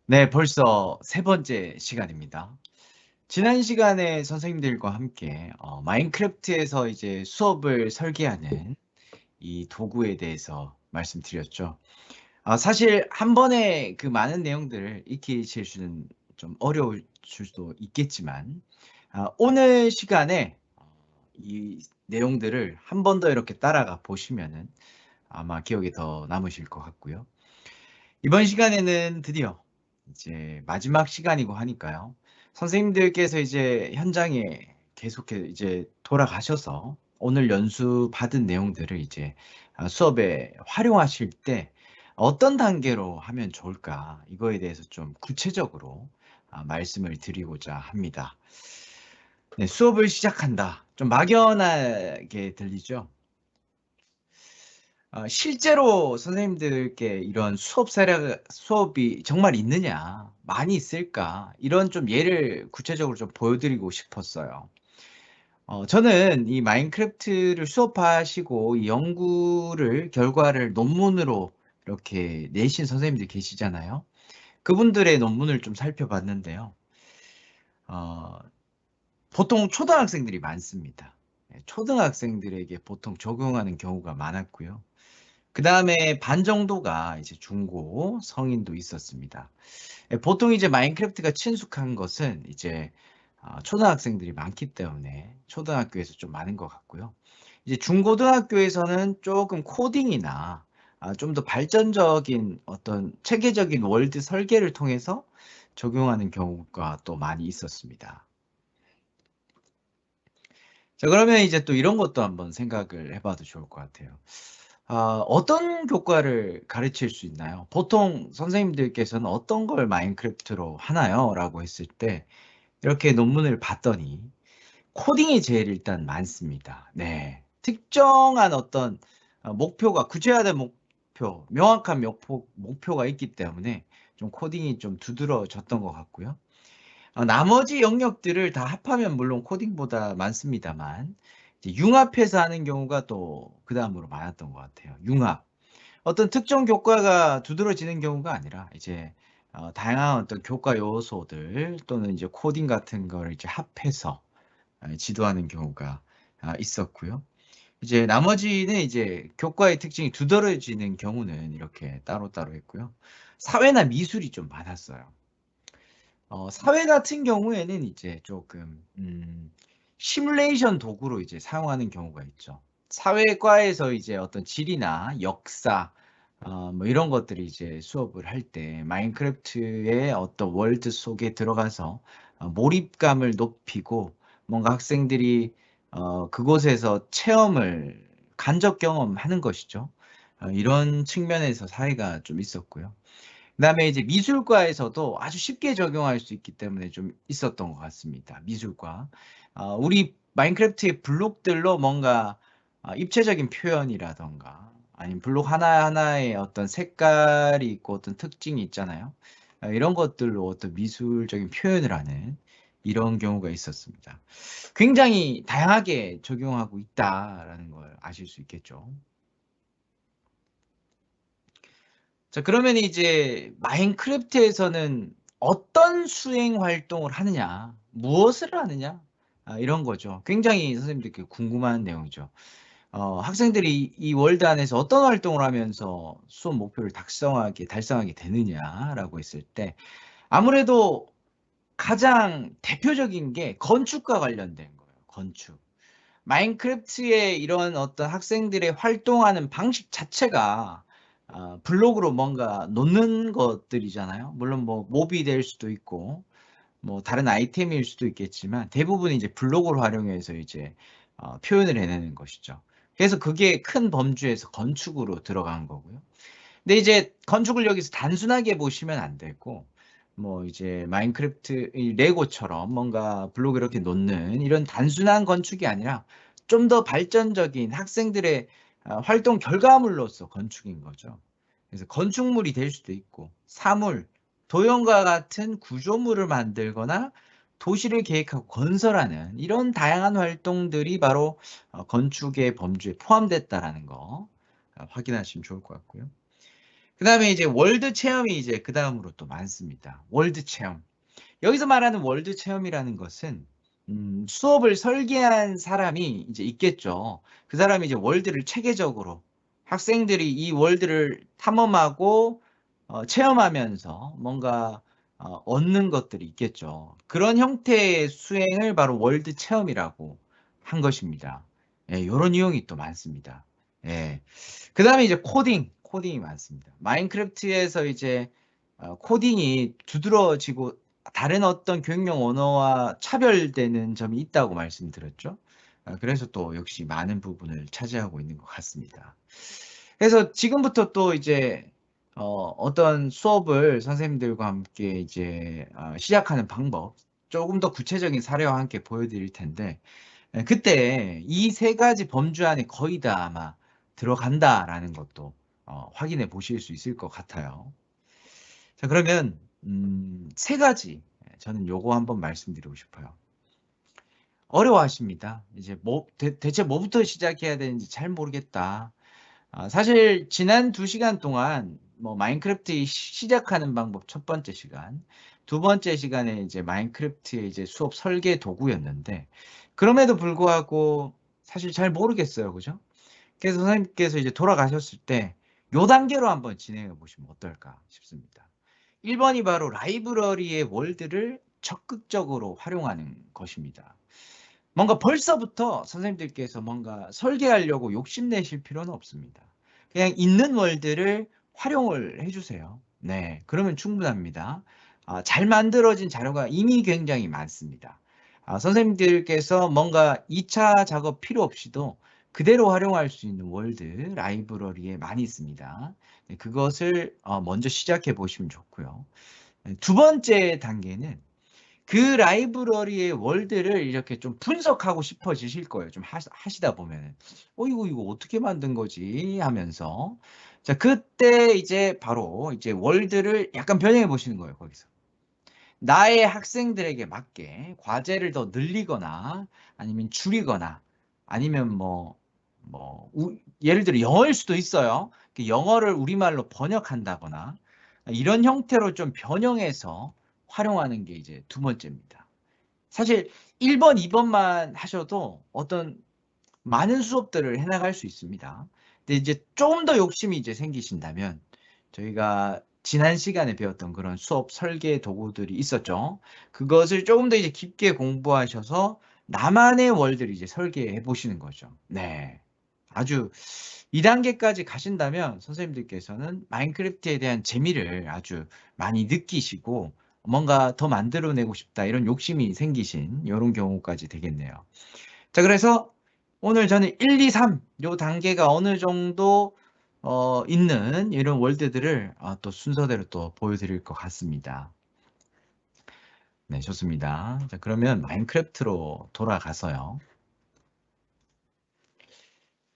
네, 벌써 세 번째 시간입니다. 지난 시간에 선생님들과 함께 마인크래프트에서 이제 수업을 설계하는 이 도구에 대해서 말씀드렸죠. 사실 한 번에 그 많은 내용들을 익히실 수는 좀 어려울 수도 있겠지만, 오늘 시간에 이 내용들을 한 번 더 이렇게 따라가 보시면은 아마 기억에 더 남으실 것 같고요. 이번 시간에는 드디어 이제 마지막 시간이고 하니까요. 선생님들께서 이제 현장에 계속해 이제 돌아가셔서 오늘 연수 받은 내용들을 이제 수업에 활용하실 때 어떤 단계로 하면 좋을까? 이거에 대해서 좀 구체적으로 말씀을 드리고자 합니다. 네, 수업을 시작한다. 좀 막연하게 들리죠? 실제로 선생님들께 이런 수업이 정말 있느냐, 많이 있을까, 이런 좀 예를 구체적으로 좀 보여드리고 싶었어요. 저는 이 마인크래프트를 수업하시고 이 결과를 논문으로 이렇게 내신 선생님들 계시잖아요. 그분들의 논문을 좀 살펴봤는데요. 어, 보통 초등학생들이 많습니다. 네, 초등학생들에게 보통 적용하는 경우가 많았고요. 그 다음에 반 정도가 이제 중고 성인도 있었습니다. 보통 이제 마인크래프트가 친숙한 것은 이제 초등학생들이 많기 때문에 초등학교에서 좀 많은 것 같고요. 이제 중고등학교에서는 조금 코딩이나 좀 더 발전적인 어떤 체계적인 월드 설계를 통해서 적용하는 경우가 또 많이 있었습니다. 자, 그러면 이제 또 이런 것도 한번 생각을 해봐도 좋을 것 같아요. 어떤 교과를 가르칠 수 있나요? 보통 선생님들께서는 어떤 걸 마인크래프트로 하나요? 라고 했을 때 이렇게 논문을 봤더니 코딩이 제일 일단 많습니다. 네. 특정한 어떤 구체화된 목표, 명확한 목표가 있기 때문에 좀 코딩이 좀 두드러졌던 것 같고요. 나머지 영역들을 다 합하면 물론 코딩보다 많습니다만 이제 융합해서 하는 경우가 또 그 다음으로 많았던 것 같아요. 융합. 어떤 특정 교과가 두드러지는 경우가 아니라 이제 다양한 어떤 교과 요소들 또는 이제 코딩 같은 거를 이제 합해서 지도하는 경우가 있었고요. 이제 나머지는 이제 교과의 특징이 두드러지는 경우는 이렇게 따로따로 했고요. 사회나 미술이 좀 많았어요. 사회 같은 경우에는 이제 조금 시뮬레이션 도구로 이제 사용하는 경우가 있죠. 사회과에서 이제 어떤 지리나 역사 뭐 이런 것들이 이제 수업을 할 때 마인크래프트의 어떤 월드 속에 들어가서 몰입감을 높이고 뭔가 학생들이 그곳에서 간접 경험하는 것이죠. 이런 측면에서 사회가 좀 있었고요. 그다음에 이제 미술과에서도 아주 쉽게 적용할 수 있기 때문에 좀 있었던 것 같습니다. 미술과. 우리 마인크래프트의 블록들로 뭔가 입체적인 표현이라던가 아니면 블록 하나하나에 어떤 색깔이 있고 어떤 특징이 있잖아요. 이런 것들로 어떤 미술적인 표현을 하는 이런 경우가 있었습니다. 굉장히 다양하게 적용하고 있다라는 걸 아실 수 있겠죠. 자, 그러면 이제 마인크래프트에서는 어떤 수행 활동을 하느냐, 무엇을 하느냐, 이런 거죠. 굉장히 선생님들께 궁금한 내용이죠. 학생들이 이 월드 안에서 어떤 활동을 하면서 수업 목표를 달성하게 되느냐라고 했을 때 아무래도 가장 대표적인 게 건축과 관련된 거예요. 건축. 마인크래프트의 이런 어떤 학생들의 활동하는 방식 자체가 블록으로 뭔가 놓는 것들이잖아요. 물론 뭐 몹이 될 수도 있고 뭐 다른 아이템일 수도 있겠지만 대부분 이제 블록을 활용해서 이제 표현을 해내는 것이죠. 그래서 그게 큰 범주에서 건축으로 들어간 거고요. 근데 이제 건축을 여기서 단순하게 보시면 안 되고 뭐 이제 마인크래프트 이 레고처럼 뭔가 블록 이렇게 놓는 이런 단순한 건축이 아니라 좀 더 발전적인 학생들의 활동 결과물로서 건축인 거죠. 그래서 건축물이 될 수도 있고 사물, 도형과 같은 구조물을 만들거나 도시를 계획하고 건설하는 이런 다양한 활동들이 바로 건축의 범주에 포함됐다라는 거 확인하시면 좋을 것 같고요. 그다음에 이제 월드 체험이 이제 그다음으로 또 많습니다. 월드 체험. 여기서 말하는 월드 체험이라는 것은 수업을 설계한 사람이 이제 있겠죠. 그 사람이 이제 월드를 체계적으로 학생들이 이 월드를 탐험하고 체험하면서 뭔가 얻는 것들이 있겠죠. 그런 형태의 수행을 바로 월드 체험이라고 한 것입니다. 예, 요런 이용이 또 많습니다. 예. 그다음에 이제 코딩이 많습니다. 마인크래프트에서 이제 코딩이 두드러지고 다른 어떤 교육용 언어와 차별되는 점이 있다고 말씀드렸죠. 그래서 또 역시 많은 부분을 차지하고 있는 것 같습니다. 그래서 지금부터 또 이제 어떤 수업을 선생님들과 함께 이제 시작하는 방법, 조금 더 구체적인 사례와 함께 보여드릴 텐데, 그때 이 세 가지 범주 안에 거의 다 아마 들어간다라는 것도 확인해 보실 수 있을 것 같아요. 자, 그러면 세 가지 저는 요거 한번 말씀드리고 싶어요. 어려워하십니다. 이제 대체 뭐부터 시작해야 되는지 잘 모르겠다. 사실 지난 2시간 동안 뭐 마인크래프트 시작하는 방법 첫 번째 시간, 두 번째 시간에 이제 마인크래프트의 이제 수업 설계 도구였는데, 그럼에도 불구하고 사실 잘 모르겠어요. 그죠? 그래서 선생님께서 이제 돌아가셨을 때 요 단계로 한번 진행해 보시면 어떨까 싶습니다. 1번이 바로 라이브러리의 월드를 적극적으로 활용하는 것입니다. 뭔가 벌써부터 선생님들께서 뭔가 설계하려고 욕심내실 필요는 없습니다. 그냥 있는 월드를 활용을 해주세요. 네, 그러면 충분합니다. 잘 만들어진 자료가 이미 굉장히 많습니다. 선생님들께서 뭔가 2차 작업 필요 없이도 그대로 활용할 수 있는 월드 라이브러리에 많이 있습니다. 네, 그것을 먼저 시작해 보시면 좋고요. 네, 두 번째 단계는 그 라이브러리의 월드를 이렇게 좀 분석하고 싶어지실 거예요. 좀 하시다 보면은. 이거 어떻게 만든 거지? 하면서. 자, 그때 이제 바로 이제 월드를 약간 변형해 보시는 거예요, 거기서. 나의 학생들에게 맞게 과제를 더 늘리거나 아니면 줄이거나 아니면 예를 들어 영어일 수도 있어요. 그 영어를 우리말로 번역한다거나 이런 형태로 좀 변형해서 활용하는 게 이제 두 번째입니다. 사실 1번, 2번만 하셔도 어떤 많은 수업들을 해나갈 수 있습니다. 근데 이제 좀 더 욕심이 이제 생기신다면 저희가 지난 시간에 배웠던 그런 수업 설계 도구들이 있었죠. 그것을 조금 더 이제 깊게 공부하셔서 나만의 월드를 이제 설계해 보시는 거죠. 네. 아주 2단계까지 가신다면 선생님들께서는 마인크래프트에 대한 재미를 아주 많이 느끼시고 뭔가 더 만들어내고 싶다 이런 욕심이 생기신 이런 경우까지 되겠네요. 자, 그래서 오늘 저는 1, 2, 3 요 단계가 어느 정도 있는 이런 월드들을 또 순서대로 또 보여드릴 것 같습니다. 네, 좋습니다. 자, 그러면 마인크래프트로 돌아가서요.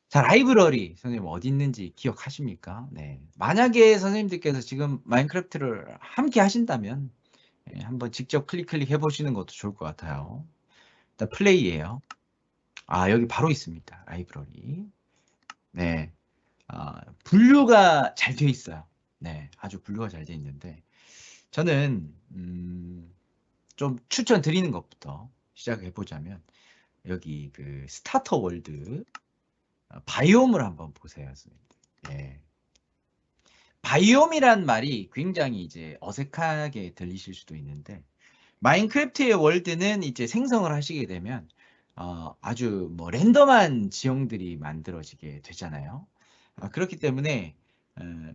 자, 라이브러리 선생님 어디 있는지 기억하십니까? 네. 만약에 선생님들께서 지금 마인크래프트를 함께 하신다면 한번 직접 클릭 해보시는 것도 좋을 것 같아요. 일단 플레이예요. 여기 바로 있습니다. 라이브러리. 네. 분류가 잘 되어 있어요. 네. 아주 분류가 잘 되어 있는데 저는 좀 추천드리는 것부터 시작해 보자면 여기 그 스타터 월드 바이옴을 한번 보세요. 선생님. 예. 바이옴이란 말이 굉장히 이제 어색하게 들리실 수도 있는데 마인크래프트의 월드는 이제 생성을 하시게 되면 아주 뭐 랜덤한 지형들이 만들어지게 되잖아요. 그렇기 때문에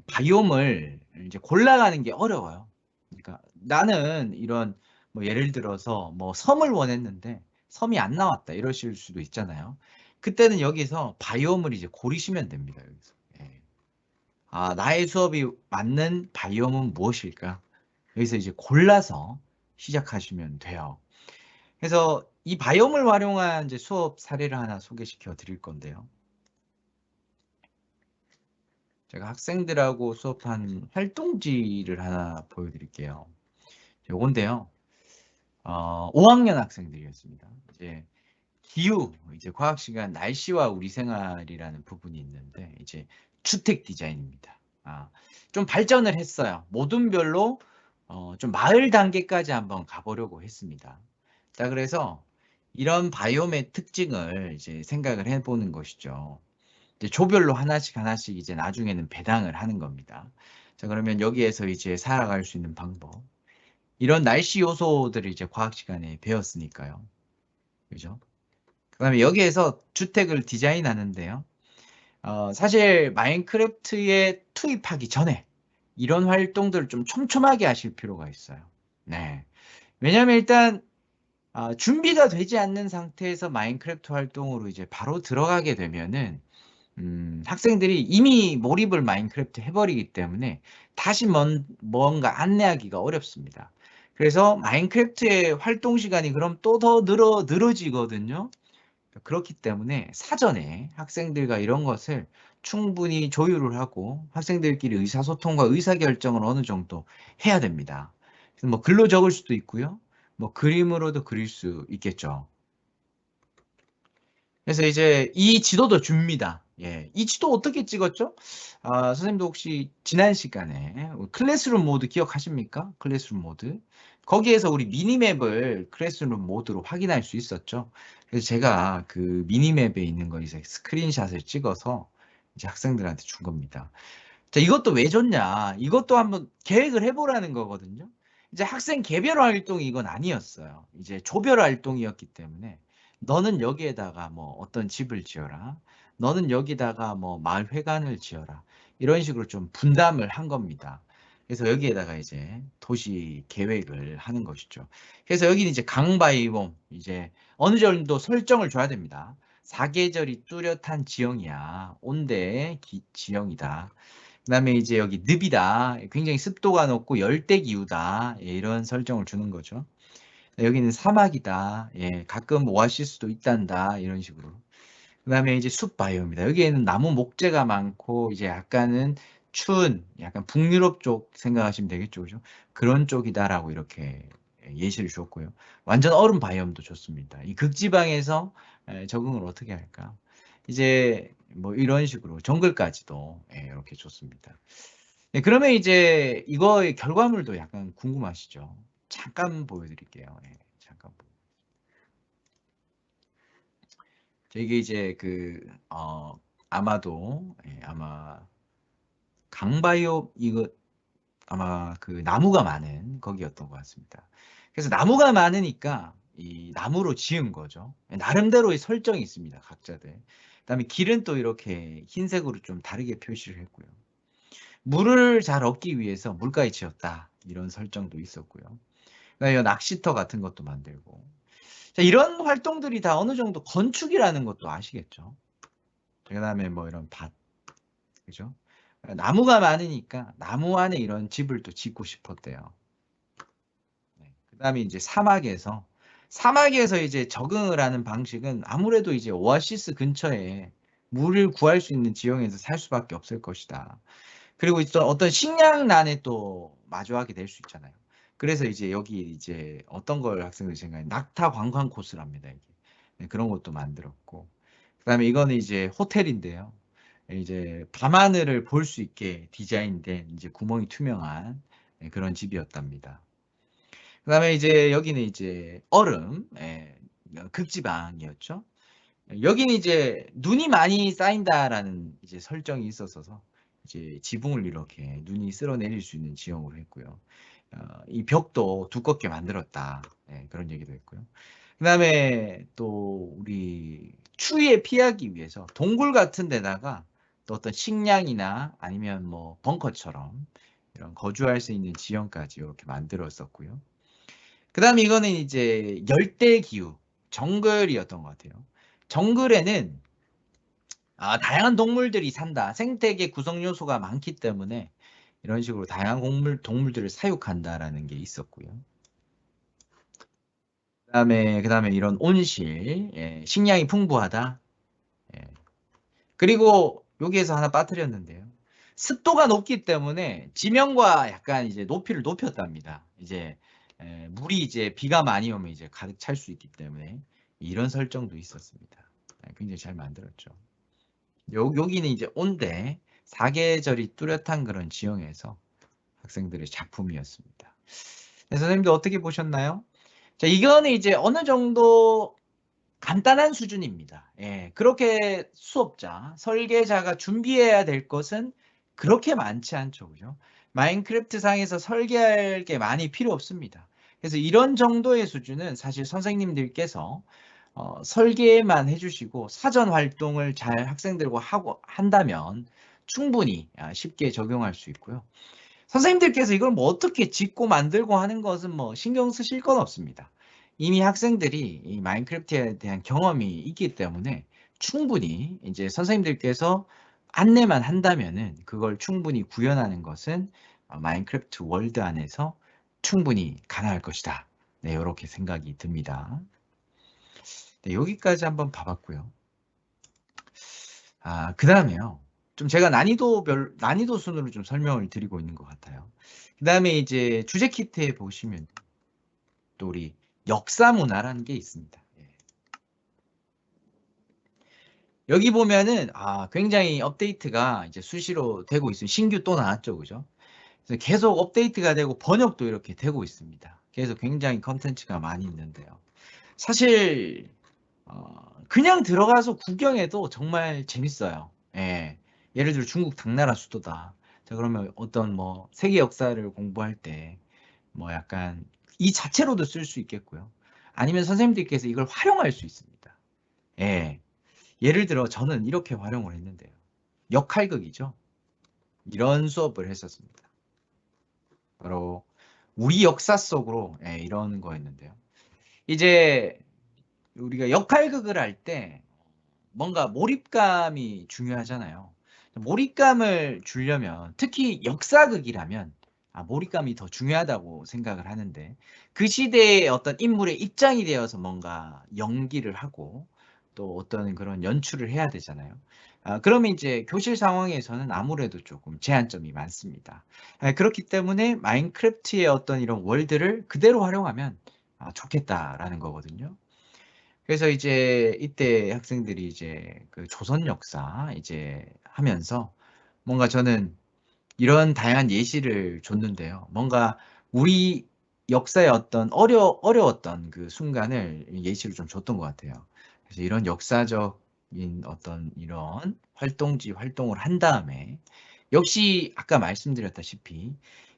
바이옴을 이제 골라가는 게 어려워요. 그러니까 나는 이런 뭐 예를 들어서 뭐 섬을 원했는데 섬이 안 나왔다 이러실 수도 있잖아요. 그때는 여기서 바이옴을 이제 고르시면 됩니다. 여기서. 예. 나의 수업이 맞는 바이옴은 무엇일까? 여기서 이제 골라서 시작하시면 돼요. 그래서 이 바이옴을 활용한 이제 수업 사례를 하나 소개시켜 드릴 건데요. 제가 학생들하고 수업한 활동지를 하나 보여드릴게요. 요건데요. 5학년 학생들이었습니다. 이제 기후, 이제 과학 시간 날씨와 우리 생활이라는 부분이 있는데 이제 주택 디자인입니다. 좀 발전을 했어요. 모든 별로 좀 마을 단계까지 한번 가보려고 했습니다. 자, 그래서 이런 바이옴의 특징을 이제 생각을 해보는 것이죠. 이제 조별로 하나씩 하나씩 이제 나중에는 배당을 하는 겁니다. 자, 그러면 여기에서 이제 살아갈 수 있는 방법. 이런 날씨 요소들을 이제 과학 시간에 배웠으니까요. 그죠? 그다음에 여기에서 주택을 디자인하는데요. 사실 마인크래프트에 투입하기 전에 이런 활동들을 좀 촘촘하게 하실 필요가 있어요. 네. 왜냐하면 일단 준비가 되지 않는 상태에서 마인크래프트 활동으로 이제 바로 들어가게 되면은 학생들이 이미 몰입을 마인크래프트 해버리기 때문에 다시 뭔가 안내하기가 어렵습니다. 그래서 마인크래프트의 활동 시간이 그럼 또 더 늘어지거든요. 그렇기 때문에 사전에 학생들과 이런 것을 충분히 조율을 하고 학생들끼리 의사소통과 의사결정을 어느 정도 해야 됩니다. 그래서 뭐 글로 적을 수도 있고요. 뭐 그림으로도 그릴 수 있겠죠. 그래서 이제 이 지도도 줍니다. 예, 이 지도 어떻게 찍었죠? 선생님도 혹시 지난 시간에 클래스룸 모드 기억하십니까? 클래스룸 모드. 거기에서 우리 미니맵을 클래스룸 모드로 확인할 수 있었죠. 그래서 제가 그 미니맵에 있는 거 이제 스크린샷을 찍어서 이제 학생들한테 준 겁니다. 자, 이것도 왜 줬냐? 이것도 한번 계획을 해보라는 거거든요. 이제 학생 개별 활동이 이건 아니었어요. 이제 조별 활동이었기 때문에 너는 여기에다가 뭐 어떤 집을 지어라. 너는 여기다가 뭐 마을 회관을 지어라. 이런 식으로 좀 분담을 한 겁니다. 그래서 여기에다가 이제 도시 계획을 하는 것이죠. 그래서 여기는 이제 강바위봉 이제 어느 정도 설정을 줘야 됩니다. 사계절이 뚜렷한 지형이야. 온대 지형이다. 그다음에 이제 여기 늪이다. 굉장히 습도가 높고 열대 기후다. 예, 이런 설정을 주는 거죠. 여기는 사막이다. 예, 가끔 오아시스도 있단다. 이런 식으로. 그다음에 이제 숲 바이오입니다. 여기에는 나무 목재가 많고 이제 약간은 추운 약간 북유럽 쪽 생각하시면 되겠죠. 그죠? 그런 쪽이다라고 이렇게 예시를 주었고요. 완전 얼음 바이옴도 좋습니다. 이 극지방에서 적응을 어떻게 할까? 이제 뭐 이런 식으로 정글까지도 이렇게 좋습니다. 네, 그러면 이제 이거의 결과물도 약간 궁금하시죠? 잠깐 보여드릴게요. 잠깐. 이게 이제 아마도 아마 강바이오 이거 아마 그 나무가 많은 거기였던 것 같습니다. 그래서 나무가 많으니까 이 나무로 지은 거죠. 나름대로의 설정이 있습니다. 각자들. 그다음에 길은 또 이렇게 흰색으로 좀 다르게 표시를 했고요. 물을 잘 얻기 위해서 물가에 지었다. 이런 설정도 있었고요. 그다음에 낚시터 같은 것도 만들고. 자, 이런 활동들이 다 어느 정도 건축이라는 것도 아시겠죠? 그다음에 뭐 이런 밭, 그죠? 나무가 많으니까 나무 안에 이런 집을 또 짓고 싶었대요. 네. 그다음에 이제 사막에서 이제 적응을 하는 방식은 아무래도 이제 오아시스 근처에 물을 구할 수 있는 지형에서 살 수밖에 없을 것이다. 그리고 어떤 식량난에 또 마주하게 될 수 있잖아요. 그래서 이제 여기 이제 어떤 걸 학생들이 생각해 낙타 관광 코스랍니다. 이게. 네, 그런 것도 만들었고. 그다음에 이거는 이제 호텔인데요. 이제 밤하늘을 볼 수 있게 디자인된 이제 구멍이 투명한 그런 집이었답니다. 그다음에 이제 여기는 이제 얼음, 극지방이었죠. 여기는 이제 눈이 많이 쌓인다라는 이제 설정이 있었어서 이제 지붕을 이렇게 눈이 쓸어내릴 수 있는 지형으로 했고요. 이 벽도 두껍게 만들었다. 그런 얘기도 했고요. 그다음에 또 우리 추위에 피하기 위해서 동굴 같은 데다가 또 어떤 식량이나 아니면 뭐 벙커처럼 이런 거주할 수 있는 지형까지 이렇게 만들었었고요. 그다음에 이거는 이제 열대 기후 정글이었던 것 같아요. 정글에는 다양한 동물들이 산다. 생태계 구성 요소가 많기 때문에 이런 식으로 다양한 동물들을 사육한다라는 게 있었고요. 그다음에 이런 온실, 식량이 풍부하다. 예. 그리고 여기에서 하나 빠뜨렸는데요. 습도가 높기 때문에 지면과 약간 이제 높이를 높였답니다. 이제 물이 이제 비가 많이 오면 이제 가득 찰 수 있기 때문에 이런 설정도 있었습니다. 굉장히 잘 만들었죠. 여기는 이제 온대. 사계절이 뚜렷한 그런 지형에서 학생들의 작품이었습니다. 네, 선생님도 어떻게 보셨나요? 자, 이거는 이제 어느 정도 간단한 수준입니다. 예, 그렇게 수업자, 설계자가 준비해야 될 것은 그렇게 많지 않죠. 그죠? 마인크래프트 상에서 설계할 게 많이 필요 없습니다. 그래서 이런 정도의 수준은 사실 선생님들께서 설계만 해주시고 사전 활동을 잘 학생들과 하고 한다면 충분히 쉽게 적용할 수 있고요. 선생님들께서 이걸 뭐 어떻게 짓고 만들고 하는 것은 뭐 신경 쓰실 건 없습니다. 이미 학생들이 이 마인크래프트에 대한 경험이 있기 때문에 충분히 이제 선생님들께서 안내만 한다면은 그걸 충분히 구현하는 것은 마인크래프트 월드 안에서 충분히 가능할 것이다. 네, 이렇게 생각이 듭니다. 네, 여기까지 한번 봐봤고요. 그 다음에요. 좀 제가 난이도 순으로 좀 설명을 드리고 있는 것 같아요. 그 다음에 이제 주제 키트에 보시면 또 우리 역사 문화라는 게 있습니다. 여기 보면은 굉장히 업데이트가 이제 수시로 되고 있어요. 신규 또 나왔죠, 그죠? 그래서 계속 업데이트가 되고 번역도 이렇게 되고 있습니다. 그래서 굉장히 컨텐츠가 많이 있는데요. 사실 그냥 들어가서 구경해도 정말 재밌어요. 예. 예를 들어 중국 당나라 수도다. 자, 그러면 어떤 뭐 세계 역사를 공부할 때 뭐 약간 이 자체로도 쓸 수 있겠고요. 아니면 선생님들께서 이걸 활용할 수 있습니다. 예. 예를 들어 저는 이렇게 활용을 했는데요. 역할극이죠. 이런 수업을 했었습니다. 바로 우리 역사 속으로 이런 거였는데요. 이제 우리가 역할극을 할 때 뭔가 몰입감이 중요하잖아요. 몰입감을 주려면 특히 역사극이라면 몰입감이 더 중요하다고 생각을 하는데 그 시대의 어떤 인물의 입장이 되어서 뭔가 연기를 하고 또 어떤 그런 연출을 해야 되잖아요. 그러면 이제 교실 상황에서는 아무래도 조금 제한점이 많습니다. 그렇기 때문에 마인크래프트의 어떤 이런 월드를 그대로 활용하면 좋겠다라는 거거든요. 그래서 이제 이때 학생들이 이제 그 조선 역사 이제 하면서 뭔가 저는 이런 다양한 예시를 줬는데요. 뭔가 우리 역사의 어떤 어려웠던 그 순간을 예시로 좀 줬던 것 같아요. 그래서 이런 역사적인 어떤 이런 활동을 한 다음에 역시 아까 말씀드렸다시피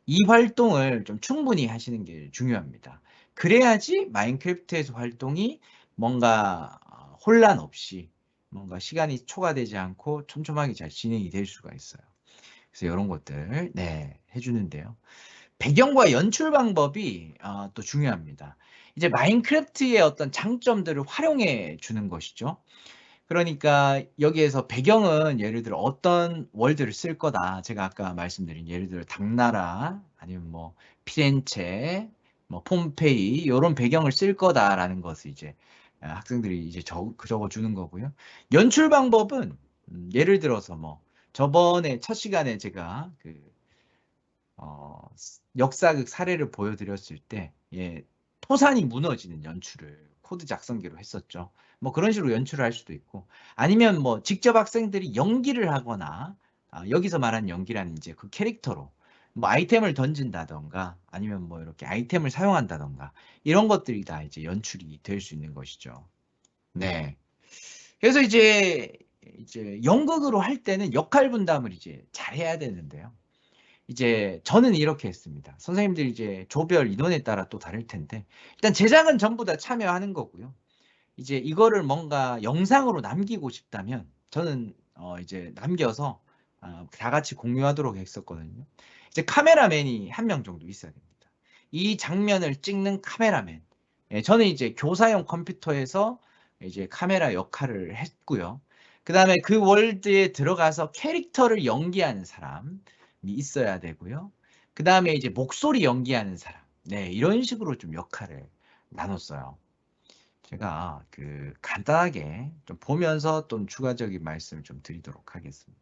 이 활동을 좀 충분히 하시는 게 중요합니다. 그래야지 마인크래프트에서 활동이 뭔가 혼란 없이 뭔가 시간이 초과되지 않고 촘촘하게 잘 진행이 될 수가 있어요. 그래서 이런 것들 해주는데요. 배경과 연출 방법이 또 중요합니다. 이제 마인크래프트의 어떤 장점들을 활용해 주는 것이죠. 그러니까 여기에서 배경은 예를 들어 어떤 월드를 쓸 거다. 제가 아까 말씀드린 예를 들어 당나라 아니면 뭐 피렌체, 뭐 폼페이 이런 배경을 쓸 거다라는 것을 이제 학생들이 이제 적어 주는 거고요. 연출 방법은 예를 들어서 뭐 저번에 첫 시간에 제가 그 역사극 사례를 보여드렸을 때 토산이 무너지는 연출을 코드 작성기로 했었죠. 뭐 그런 식으로 연출을 할 수도 있고 아니면 뭐 직접 학생들이 연기를 하거나 여기서 말하는 연기라는 이제 그 캐릭터로 뭐 아이템을 던진다던가 아니면 뭐 이렇게 아이템을 사용한다던가 이런 것들이 다 이제 연출이 될 수 있는 것이죠. 네. 그래서 이제 연극으로 할 때는 역할 분담을 이제 잘 해야 되는데요. 이제 저는 이렇게 했습니다. 선생님들이 이제 조별 인원에 따라 또 다를 텐데 일단 제작은 전부 다 참여하는 거고요. 이제 이거를 뭔가 영상으로 남기고 싶다면 저는 이제 남겨서 다 같이 공유하도록 했었거든요. 이제 카메라맨이 한 명 정도 있어야 됩니다. 이 장면을 찍는 카메라맨. 저는 이제 교사용 컴퓨터에서 이제 카메라 역할을 했고요. 그 다음에 그 월드에 들어가서 캐릭터를 연기하는 사람이 있어야 되고요. 그 다음에 이제 목소리 연기하는 사람. 네, 이런 식으로 좀 역할을 나눴어요. 제가 그 간단하게 좀 보면서 좀 추가적인 말씀을 좀 드리도록 하겠습니다.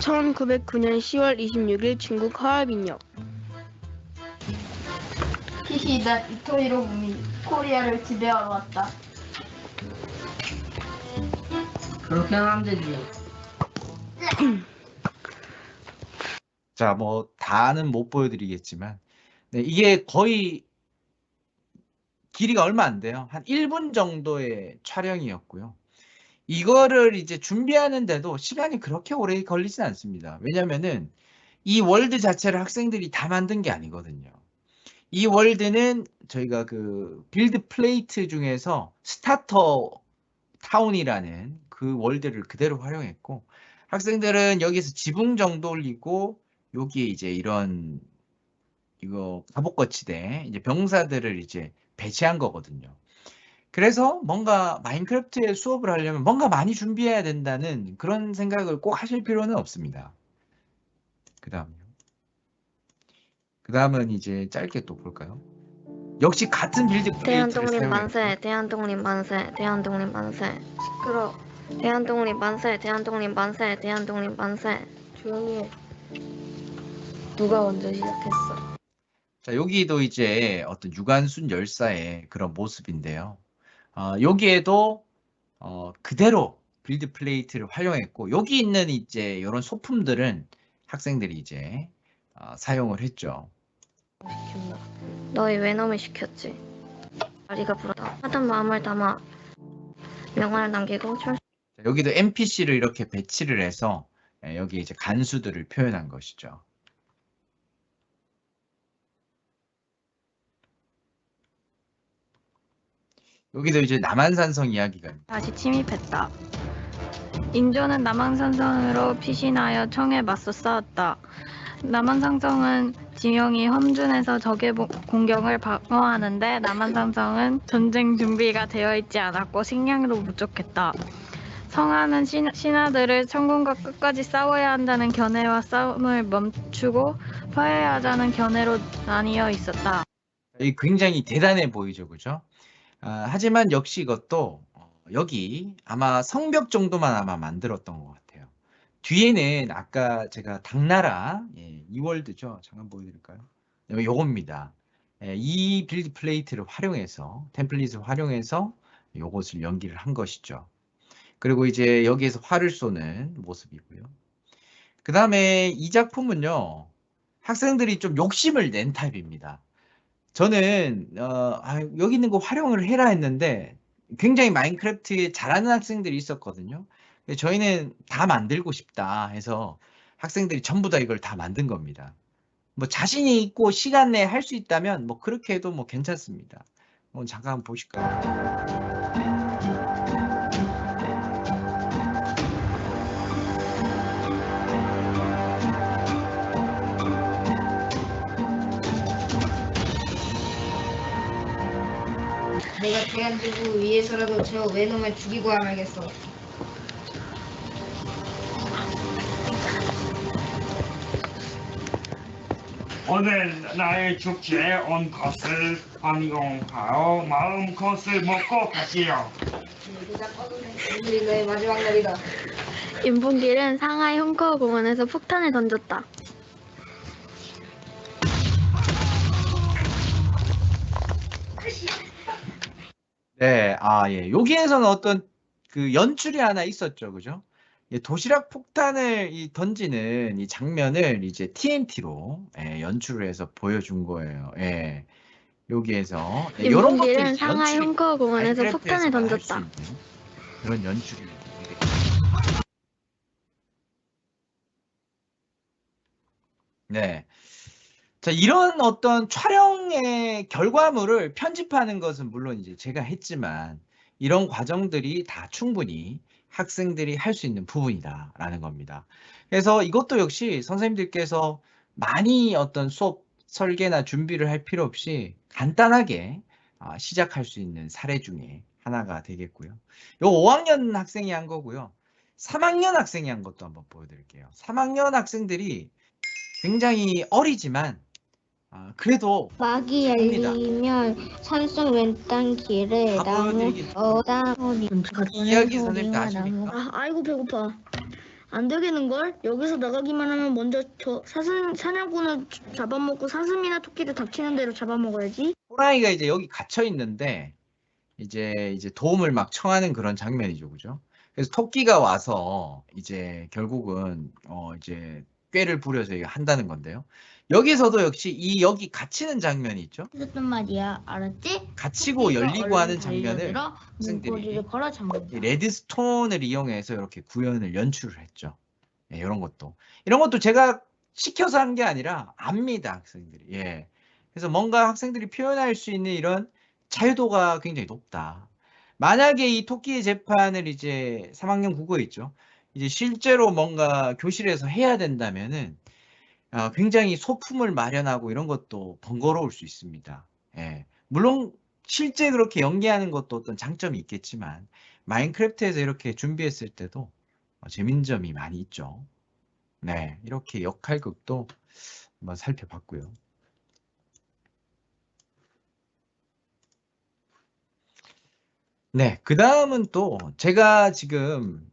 1909년 10월 26일 중국 하얼빈역. 히히, 난 이토히로 봅니다. 코리아를 지배하러 왔다. 그렇게 하면 되지. 자, 뭐 다는 못 보여드리겠지만, 네, 이게 거의 길이가 얼마 안 돼요. 한 1분 정도의 촬영이었고요. 이거를 이제 준비하는데도 시간이 그렇게 오래 걸리진 않습니다. 왜냐면은 이 월드 자체를 학생들이 다 만든 게 아니거든요. 이 월드는 저희가 그 빌드 플레이트 중에서 스타터 타운이라는 그 월드를 그대로 활용했고, 학생들은 여기서 지붕 정도 올리고 여기에 이제 이런 이거 갑옷거치대 이제 병사들을 이제 배치한 거거든요. 그래서 뭔가 마인크래프트의 수업을 하려면 뭔가 많이 준비해야 된다는 그런 생각을 꼭 하실 필요는 없습니다. 그 다음은 이제 짧게 또 볼까요? 역시 같은 빌드 플레이트를 대한독립 만세, 사용했고, 대한독립 만세, 대한독립 만세. 시끄러. 대한독립 만세, 대한독립 만세, 대한독립 만세. 조용히 해. 누가 먼저 시작했어? 자, 여기도 이제 어떤 유관순 열사의 그런 모습인데요. 여기에도 그대로 빌드 플레이트를 활용했고, 여기 있는 이제 이런 소품들은 학생들이 이제 사용을 했죠. 시켰나? 너희 외놈을 시켰지. 다리가 부러다. 하던 마음을 담아 명언을 남기고 철. 자, 여기도 NPC를 이렇게 배치를 해서 여기 이제 간수들을 표현한 것이죠. 여기도 이제 남한산성 이야기가 있습니다. 다시 침입했다. 인조는 남한산성으로 피신하여 청에 맞서 싸웠다. 남한산성은 지형이 험준해서 적의 공격을 방어하는데 남한산성은 전쟁 준비가 되어 있지 않았고 식량도 부족했다. 성하는 신하들을 천군과 끝까지 싸워야 한다는 견해와 싸움을 멈추고 화해하자는 견해로 나뉘어 있었다. 이 굉장히 대단해 보이죠, 그죠? 하지만 역시 이것도 여기 아마 성벽 정도만 아마 만들었던 것 같아요. 뒤에는 아까 제가 당나라 이월드죠. 잠깐 보여드릴까요? 요겁니다. 이 빌드 플레이트를 활용해서 템플릿을 활용해서 요것을 연기를 한 것이죠. 그리고 이제 여기에서 활을 쏘는 모습이고요. 그 다음에 이 작품은요, 학생들이 좀 욕심을 낸 타입입니다. 저는 여기 있는 거 활용을 해라 했는데 굉장히 마인크래프트에 잘하는 학생들이 있었거든요. 근데 저희는 다 만들고 싶다 해서 학생들이 전부 다 이걸 다 만든 겁니다. 뭐 자신이 있고 시간 내에 할 수 있다면 뭐 그렇게 해도 뭐 괜찮습니다. 잠깐 한번 보실까요? 내가 대한민국을 위해서라도 저 외놈을 죽이고 말겠어. 오늘 나의 축제에 온 것을 환영하여 마음 것을 먹고 가시오. 오늘이 너의 마지막 날이다. 윤봉길은 상하이 홍커 공원에서 폭탄을 던졌다. 네, 예. 여기에서는 어떤 그 연출이 하나 있었죠, 그죠? 도시락 폭탄을 던지는 이 장면을 이제 TNT로 연출을 해서 보여준 거예요. 여기에서 이런 것들이 윤봉길은 상하이 홍커 공원에서 폭탄을 던졌다. 그런 연출이. 네. 자, 이런 어떤 촬영의 결과물을 편집하는 것은 물론 이제 제가 했지만 이런 과정들이 다 충분히 학생들이 할 수 있는 부분이다라는 겁니다. 그래서 이것도 역시 선생님들께서 많이 어떤 수업 설계나 준비를 할 필요 없이 간단하게 시작할 수 있는 사례 중에 하나가 되겠고요. 요 5학년 학생이 한 거고요. 3학년 학생이 한 것도 한번 보여드릴게요. 3학년 학생들이 굉장히 어리지만 그래도 막이 열리면 산속 왼땅 길에 나무 보여드리겠습니다. 어다리 이야기 선생님 다 아십니까? 아이고 배고파. 안 되겠는걸? 여기서 나가기만 하면 먼저 저 사냥꾼을 잡아먹고 사슴이나 토끼를 닥치는 대로 잡아먹어야지. 호랑이가 이제 여기 갇혀 있는데 이제 도움을 막 청하는 그런 장면이죠, 그죠? 그래서 토끼가 와서 이제 결국은 이제 꾀를 부려서 이거 한다는 건데요. 여기서도 역시 여기 갇히는 장면이 있죠. 했단 말이야, 알았지? 갇히고 토끼가 열리고 얼른 하는 장면을 달려들어 학생들이 문고리를 걸어 이 잠근다. 레드스톤을 이용해서 이렇게 구현을 연출을 했죠. 예, 이런 것도 제가 시켜서 한 게 아니라 압니다, 학생들이. 예. 그래서 뭔가 학생들이 표현할 수 있는 이런 자유도가 굉장히 높다. 만약에 이 토끼의 재판을 이제 3학년 국어에 있죠. 이제 실제로 뭔가 교실에서 해야 된다면은 굉장히 소품을 마련하고 이런 것도 번거로울 수 있습니다. 예. 물론 실제 그렇게 연기하는 것도 어떤 장점이 있겠지만 마인크래프트에서 이렇게 준비했을 때도 재밌는 점이 많이 있죠. 네, 이렇게 역할극도 한번 살펴봤고요. 네, 그 다음은 또 제가 지금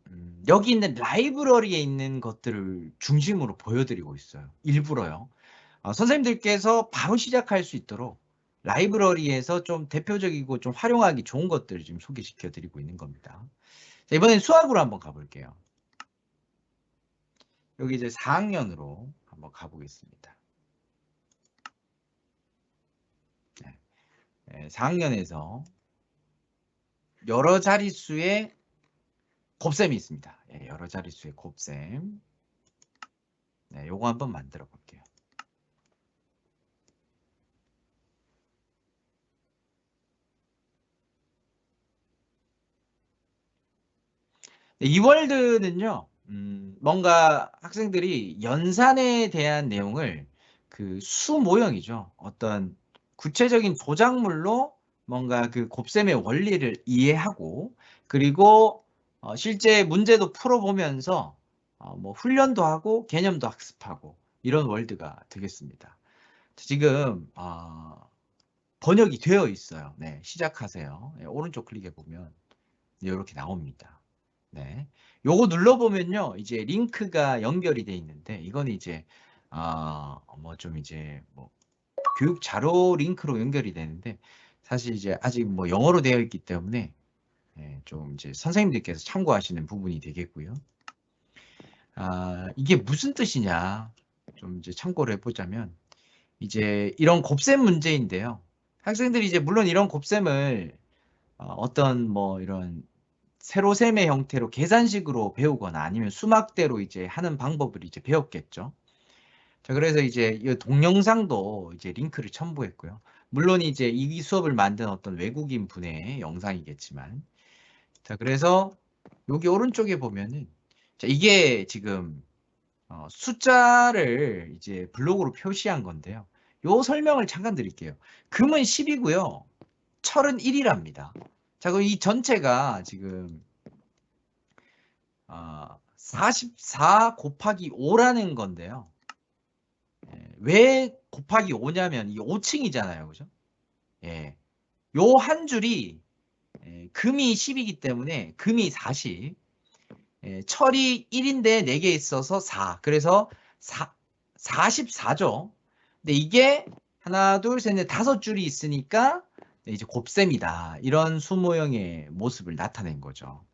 여기 있는 라이브러리에 있는 것들을 중심으로 보여드리고 있어요. 일부러요. 선생님들께서 바로 시작할 수 있도록 라이브러리에서 좀 대표적이고 좀 활용하기 좋은 것들을 지금 소개시켜 드리고 있는 겁니다. 자, 이번엔 수학으로 한번 가볼게요. 여기 이제 4학년으로 한번 가보겠습니다. 네, 4학년에서 여러 자릿수의 곱셈이 있습니다. 예, 여러 자릿수의 곱셈. 네, 요거 한번 만들어 볼게요. 네, 이 월드는요, 뭔가 학생들이 연산에 대한 내용을 그 수 모형이죠. 어떤 구체적인 조작물로 뭔가 그 곱셈의 원리를 이해하고 그리고 실제 문제도 풀어보면서 뭐 훈련도 하고 개념도 학습하고 이런 월드가 되겠습니다. 지금 번역이 되어 있어요. 네, 시작하세요. 네, 오른쪽 클릭해 보면 이렇게 나옵니다. 네, 요거 눌러보면요, 이제 링크가 연결이 돼 있는데 이건 이제 뭐 좀 이제 뭐 교육 자료 링크로 연결이 되는데 사실 이제 아직 뭐 영어로 되어 있기 때문에 좀 이제 선생님들께서 참고하시는 부분이 되겠고요. 이게 무슨 뜻이냐 좀 이제 참고를 해보자면 이제 이런 곱셈 문제인데요. 학생들이 이제 물론 이런 곱셈을 어떤 뭐 이런 세로셈의 형태로 계산식으로 배우거나 아니면 수학대로 이제 하는 방법을 이제 배웠겠죠. 자, 그래서 이제 이 동영상도 이제 링크를 첨부했고요. 물론 이제 이 수업을 만든 어떤 외국인 분의 영상이겠지만, 자, 그래서 여기 오른쪽에 보면은, 자, 이게 지금 숫자를 이제 블록으로 표시한 건데요. 요 설명을 잠깐 드릴게요. 금은 10이고요. 철은 1이랍니다. 자, 그럼 이 전체가 지금 44 곱하기 5라는 건데요. 왜 곱하기 5냐면 이 5층이잖아요. 그죠? 예. 요 한 줄이 금이 10이기 때문에 금이 40, 철이 1인데 4개 있어서 4. 그래서 44죠. 근데 이게 하나, 둘, 셋, 넷, 5줄이 있으니까 이제 곱셈이다. 이런 수모형의 모습을 나타낸 거죠.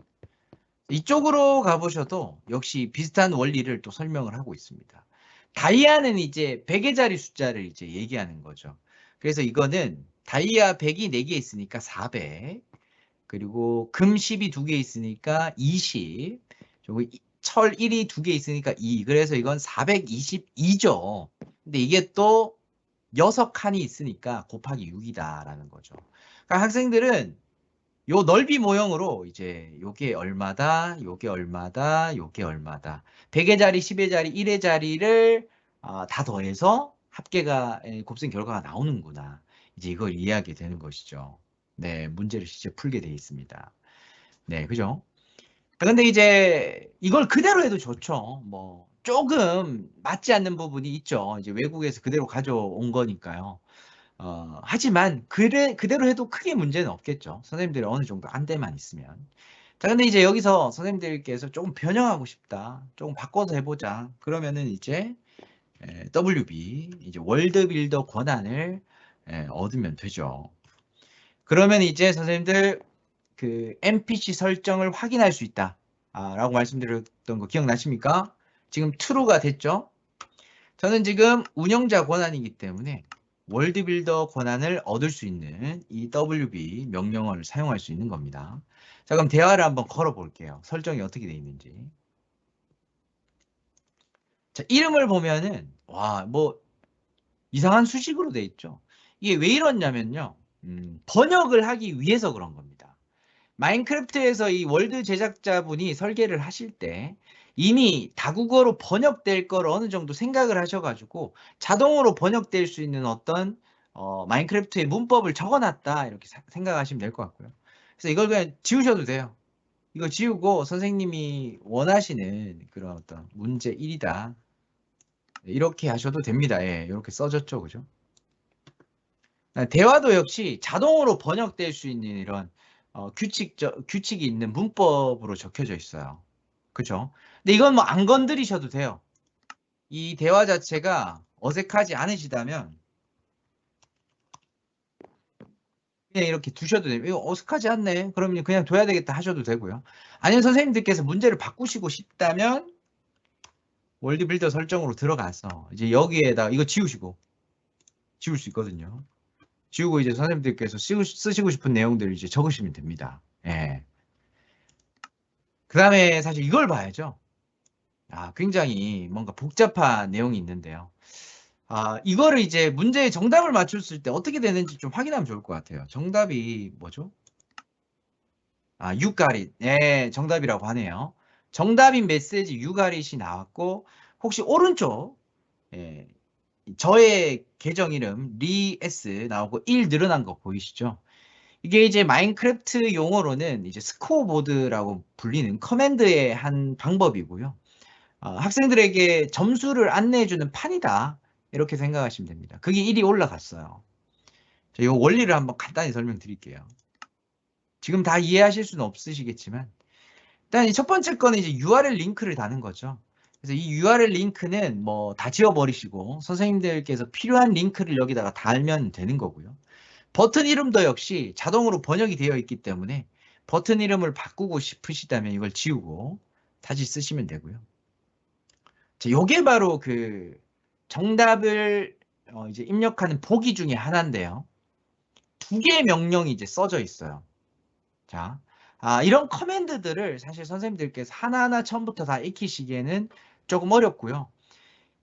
이쪽으로 가보셔도 역시 비슷한 원리를 또 설명을 하고 있습니다. 다이아는 이제 100의 자리 숫자를 이제 얘기하는 거죠. 그래서 이거는 다이아 100이 4개 있으니까 400, 그리고 금 10이 2개 있으니까 20, 그리고 철 1이 2개 있으니까 2, 그래서 이건 422죠. 근데 이게 또 6칸이 있으니까 곱하기 6이다라는 거죠. 그러니까 학생들은 요 넓이 모형으로 이제 요게 얼마다, 요게 얼마다, 요게 얼마다. 100의 자리, 10의 자리, 1의 자리를 다 더해서 합계가 곱셈 결과가 나오는구나. 이제 이걸 이해하게 되는 것이죠. 네, 문제를 실제 풀게 되어 있습니다. 네, 그죠? 근데 이제 이걸 그대로 해도 좋죠. 뭐 조금 맞지 않는 부분이 있죠. 이제 외국에서 그대로 가져온 거니까요. 하지만 그대로 해도 크게 문제는 없겠죠. 선생님들이 어느 정도 안대만 있으면. 자, 근데 이제 여기서 선생님들께서 조금 변형하고 싶다. 조금 바꿔서 해보자. 그러면은 이제 WB, 이제 월드빌더 권한을 얻으면 되죠. 그러면 이제 선생님들 그 NPC 설정을 확인할 수 있다. 라고 말씀드렸던 거 기억나십니까? 지금 true가 됐죠? 저는 지금 운영자 권한이기 때문에 월드빌더 권한을 얻을 수 있는 이 WB 명령어를 사용할 수 있는 겁니다. 자, 그럼 대화를 한번 걸어 볼게요. 설정이 어떻게 되어 있는지. 자, 이름을 보면은 와, 뭐 이상한 수식으로 되어 있죠. 이게 왜 이러냐면요. 번역을 하기 위해서 그런 겁니다. 마인크래프트에서 이 월드 제작자분이 설계를 하실 때 이미 다국어로 번역될 걸 어느 정도 생각을 하셔가지고 자동으로 번역될 수 있는 어떤 마인크래프트의 문법을 적어놨다 이렇게 생각하시면 될 것 같고요. 그래서 이걸 그냥 지우셔도 돼요. 이거 지우고 선생님이 원하시는 그런 어떤 문제 1이다 이렇게 하셔도 됩니다. 예, 이렇게 써졌죠, 그죠? 대화도 역시 자동으로 번역될 수 있는 이런 규칙이 있는 문법으로 적혀져 있어요. 그죠? 근데 이건 뭐 안 건드리셔도 돼요. 이 대화 자체가 어색하지 않으시다면 그냥 이렇게 두셔도 돼요. 이거 어색하지 않네. 그러면 그냥 둬야 되겠다 하셔도 되고요. 아니면 선생님들께서 문제를 바꾸시고 싶다면 월드빌더 설정으로 들어가서 이제 여기에다 이거 지우시고 지울 수 있거든요. 지우고 이제 선생님들께서 쓰시고 싶은 내용들을 이제 적으시면 됩니다. 예. 그 다음에 사실 이걸 봐야죠. 굉장히 뭔가 복잡한 내용이 있는데요. 이거를 이제 문제의 정답을 맞췄을 때 어떻게 되는지 좀 확인하면 좋을 것 같아요. 정답이 뭐죠? You got it. 예, 정답이라고 하네요. 정답인 메시지 You got it이 나왔고, 혹시 오른쪽, 예, 저의 계정 이름 리S 나오고 1 늘어난 거 보이시죠? 이게 이제 마인크래프트 용어로는 이제 스코어보드라고 불리는 커맨드의 한 방법이고요. 학생들에게 점수를 안내해주는 판이다. 이렇게 생각하시면 됩니다. 그게 1이 올라갔어요. 자, 이 원리를 한번 간단히 설명드릴게요. 지금 다 이해하실 수는 없으시겠지만 일단 첫 번째 거는 이제 URL 링크를 다는 거죠. 그래서 이 URL 링크는 뭐 다 지워버리시고 선생님들께서 필요한 링크를 여기다가 달면 되는 거고요. 버튼 이름도 역시 자동으로 번역이 되어 있기 때문에 버튼 이름을 바꾸고 싶으시다면 이걸 지우고 다시 쓰시면 되고요. 자, 요게 바로 그 정답을 이제 입력하는 보기 중에 하나인데요. 2개의 명령이 이제 써져 있어요. 자, 이런 커맨드들을 사실 선생님들께서 하나하나 처음부터 다 익히시기에는 조금 어렵고요.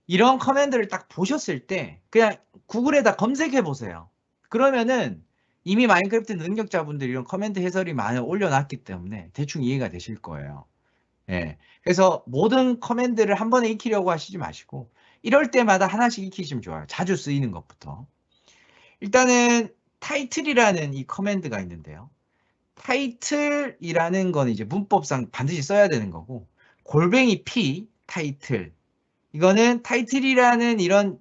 이런 커맨드를 딱 보셨을 때 그냥 구글에다 검색해 보세요. 그러면은 이미 마인크래프트 능력자분들이 이런 커맨드 해설이 많이 올려놨기 때문에 대충 이해가 되실 거예요. 예. 그래서 모든 커맨드를 한 번에 익히려고 하시지 마시고 이럴 때마다 하나씩 익히시면 좋아요. 자주 쓰이는 것부터. 일단은 타이틀이라는 이 커맨드가 있는데요. 타이틀이라는 건 이제 문법상 반드시 써야 되는 거고 골뱅이 P 타이틀 이거는 타이틀이라는 이런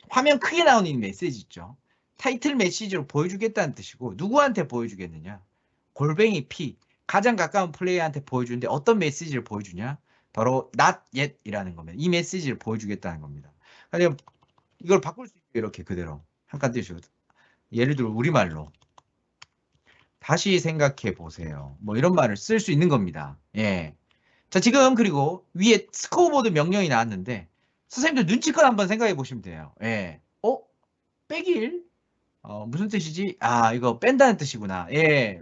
화면 크게 나오는 이 메시지 있죠. 타이틀 메시지로 보여주겠다는 뜻이고 누구한테 보여주겠느냐? 골뱅이 P 가장 가까운 플레이어한테 보여주는데 어떤 메시지를 보여주냐? 바로 not yet 이라는 겁니다. 이 메시지를 보여주겠다는 겁니다. 그러니까 이걸 바꿀 수 있게 이렇게 그대로 한칸 띄우시거든. 예를 들어 우리말로 다시 생각해 보세요. 뭐 이런 말을 쓸 수 있는 겁니다. 예. 자, 지금 그리고 위에 스코어보드 명령이 나왔는데 선생님들 눈치껏 한번 생각해 보시면 돼요. 예. 빼길? 무슨 뜻이지? 이거 뺀다는 뜻이구나. 예.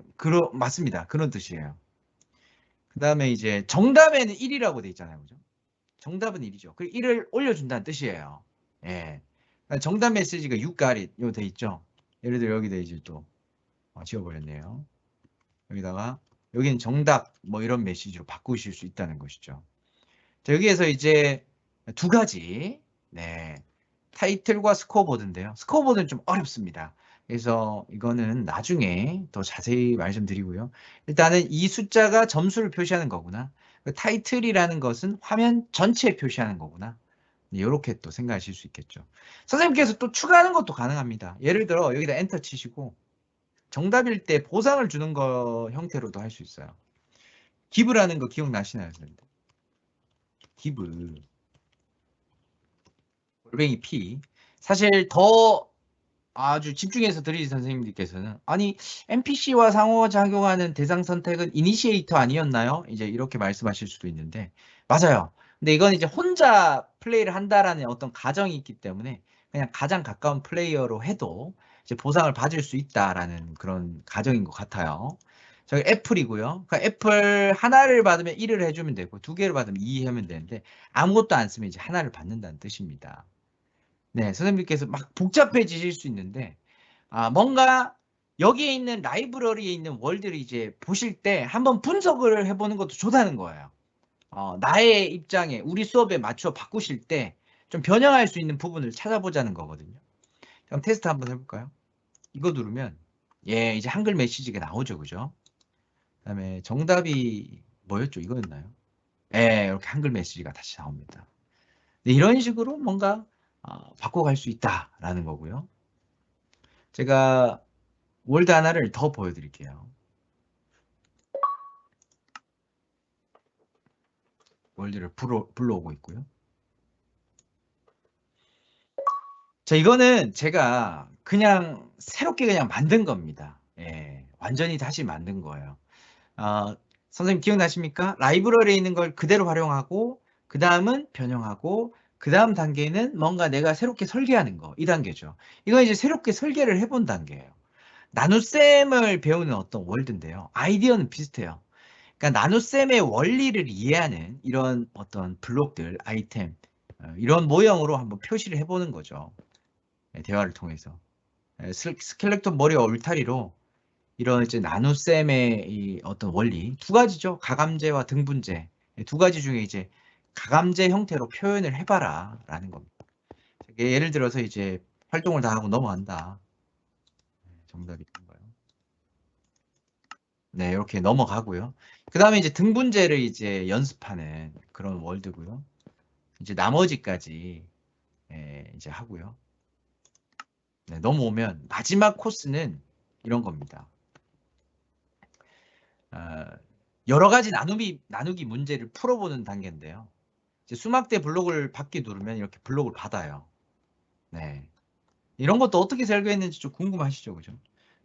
맞습니다. 그런 뜻이에요. 그 다음에 이제 정답에는 1이라고 돼 있잖아요. 그죠? 정답은 1이죠. 그 1을 올려준다는 뜻이에요. 예. 정답 메시지가 you got it. 이거 돼 있죠? 예를 들어 여기다 이제 또 지워버렸네요. 여기다가 여기는 정답 뭐 이런 메시지로 바꾸실 수 있다는 것이죠. 자, 여기에서 이제 두 가지 타이틀과 스코어보드인데요. 스코어보드는 좀 어렵습니다. 그래서 이거는 나중에 더 자세히 말씀드리고요. 일단은 이 숫자가 점수를 표시하는 거구나. 타이틀이라는 것은 화면 전체에 표시하는 거구나. 이렇게 또 생각하실 수 있겠죠. 선생님께서 또 추가하는 것도 가능합니다. 예를 들어 여기다 엔터 치시고 정답일 때 보상을 주는 거 형태로도 할 수 있어요. 기브라는 거 기억나시나요, 선생님? 기브. 골뱅이 P. 사실 더 아주 집중해서 들으신 선생님들께서는 아니 NPC와 상호작용하는 대상 선택은 이니시에이터 아니었나요? 이제 이렇게 말씀하실 수도 있는데 맞아요. 근데 이건 이제 혼자 플레이를 한다라는 어떤 가정이 있기 때문에 그냥 가장 가까운 플레이어로 해도 이제 보상을 받을 수 있다라는 그런 가정인 것 같아요. 저기 애플이고요. 그러니까 애플 하나를 받으면 1을 해주면 되고 2개를 받으면 2 하면 되는데 아무것도 안 쓰면 이제 하나를 받는다는 뜻입니다. 네, 선생님께서 막 복잡해지실 수 있는데, 뭔가 여기에 있는 라이브러리에 있는 월드를 이제 보실 때 한번 분석을 해보는 것도 좋다는 거예요. 나의 입장에 우리 수업에 맞춰 바꾸실 때 좀 변형할 수 있는 부분을 찾아보자는 거거든요. 그럼 테스트 한번 해볼까요? 이거 누르면, 예, 이제 한글 메시지가 나오죠, 그죠? 그다음에 정답이 뭐였죠? 이거였나요? 예, 이렇게 한글 메시지가 다시 나옵니다. 네, 이런 식으로 뭔가 바꿔갈 수 있다라는 거고요. 제가 월드 하나를 더 보여드릴게요. 월드를 불러오고 있고요. 자, 이거는 제가 그냥 새롭게 그냥 만든 겁니다. 예, 완전히 다시 만든 거예요. 선생님 기억나십니까? 라이브러리에 있는 걸 그대로 활용하고 그 다음은 변형하고 그 다음 단계는 뭔가 내가 새롭게 설계하는 거, 이 단계죠. 이건 이제 새롭게 설계를 해본 단계예요. 나눗셈을 배우는 어떤 월드인데요. 아이디어는 비슷해요. 그러니까 나눗셈의 원리를 이해하는 이런 어떤 블록들, 아이템, 이런 모형으로 한번 표시를 해보는 거죠. 대화를 통해서. 스켈레톤 머리와 울타리로 이런 이제 나눗셈의 이 어떤 원리 두 가지죠. 가감제와 등분제 두 가지 중에 이제 가감제 형태로 표현을 해봐라 라는 겁니다. 예를 들어서 이제 활동을 다 하고 넘어간다. 정답이 뭔가요? 네, 이렇게 넘어가고요. 그 다음에 이제 등분제를 이제 연습하는 그런 월드고요. 이제 나머지까지 이제 하고요. 네, 넘어오면 마지막 코스는 이런 겁니다. 여러 가지 나누기 문제를 풀어보는 단계인데요. 이제 수막대 블록을 받기 누르면 이렇게 블록을 받아요. 네, 이런 것도 어떻게 설계했는지 좀 궁금하시죠, 그죠?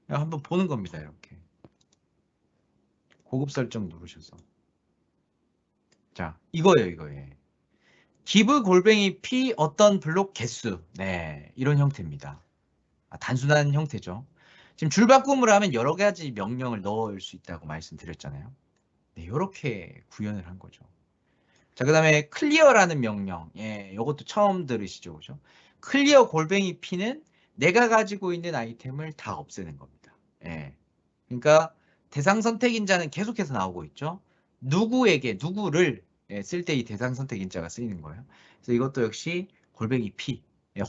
한번 보는 겁니다, 이렇게. 고급 설정 누르셔서. 자, 이거예요, 이거예요. 기브 골뱅이 P 어떤 블록 개수. 네, 이런 형태입니다. 단순한 형태죠. 지금 줄바꿈을 하면 여러 가지 명령을 넣을 수 있다고 말씀드렸잖아요. 네, 이렇게 구현을 한 거죠. 자, 그 다음에 클리어라는 명령. 예, 이것도 처음 들으시죠, 그죠? 클리어 골뱅이 P는 내가 가지고 있는 아이템을 다 없애는 겁니다. 예. 그러니까 대상 선택인자는 계속해서 나오고 있죠. 누구를 쓸 때 이 대상 선택인자가 쓰이는 거예요. 그래서 이것도 역시 골뱅이 P.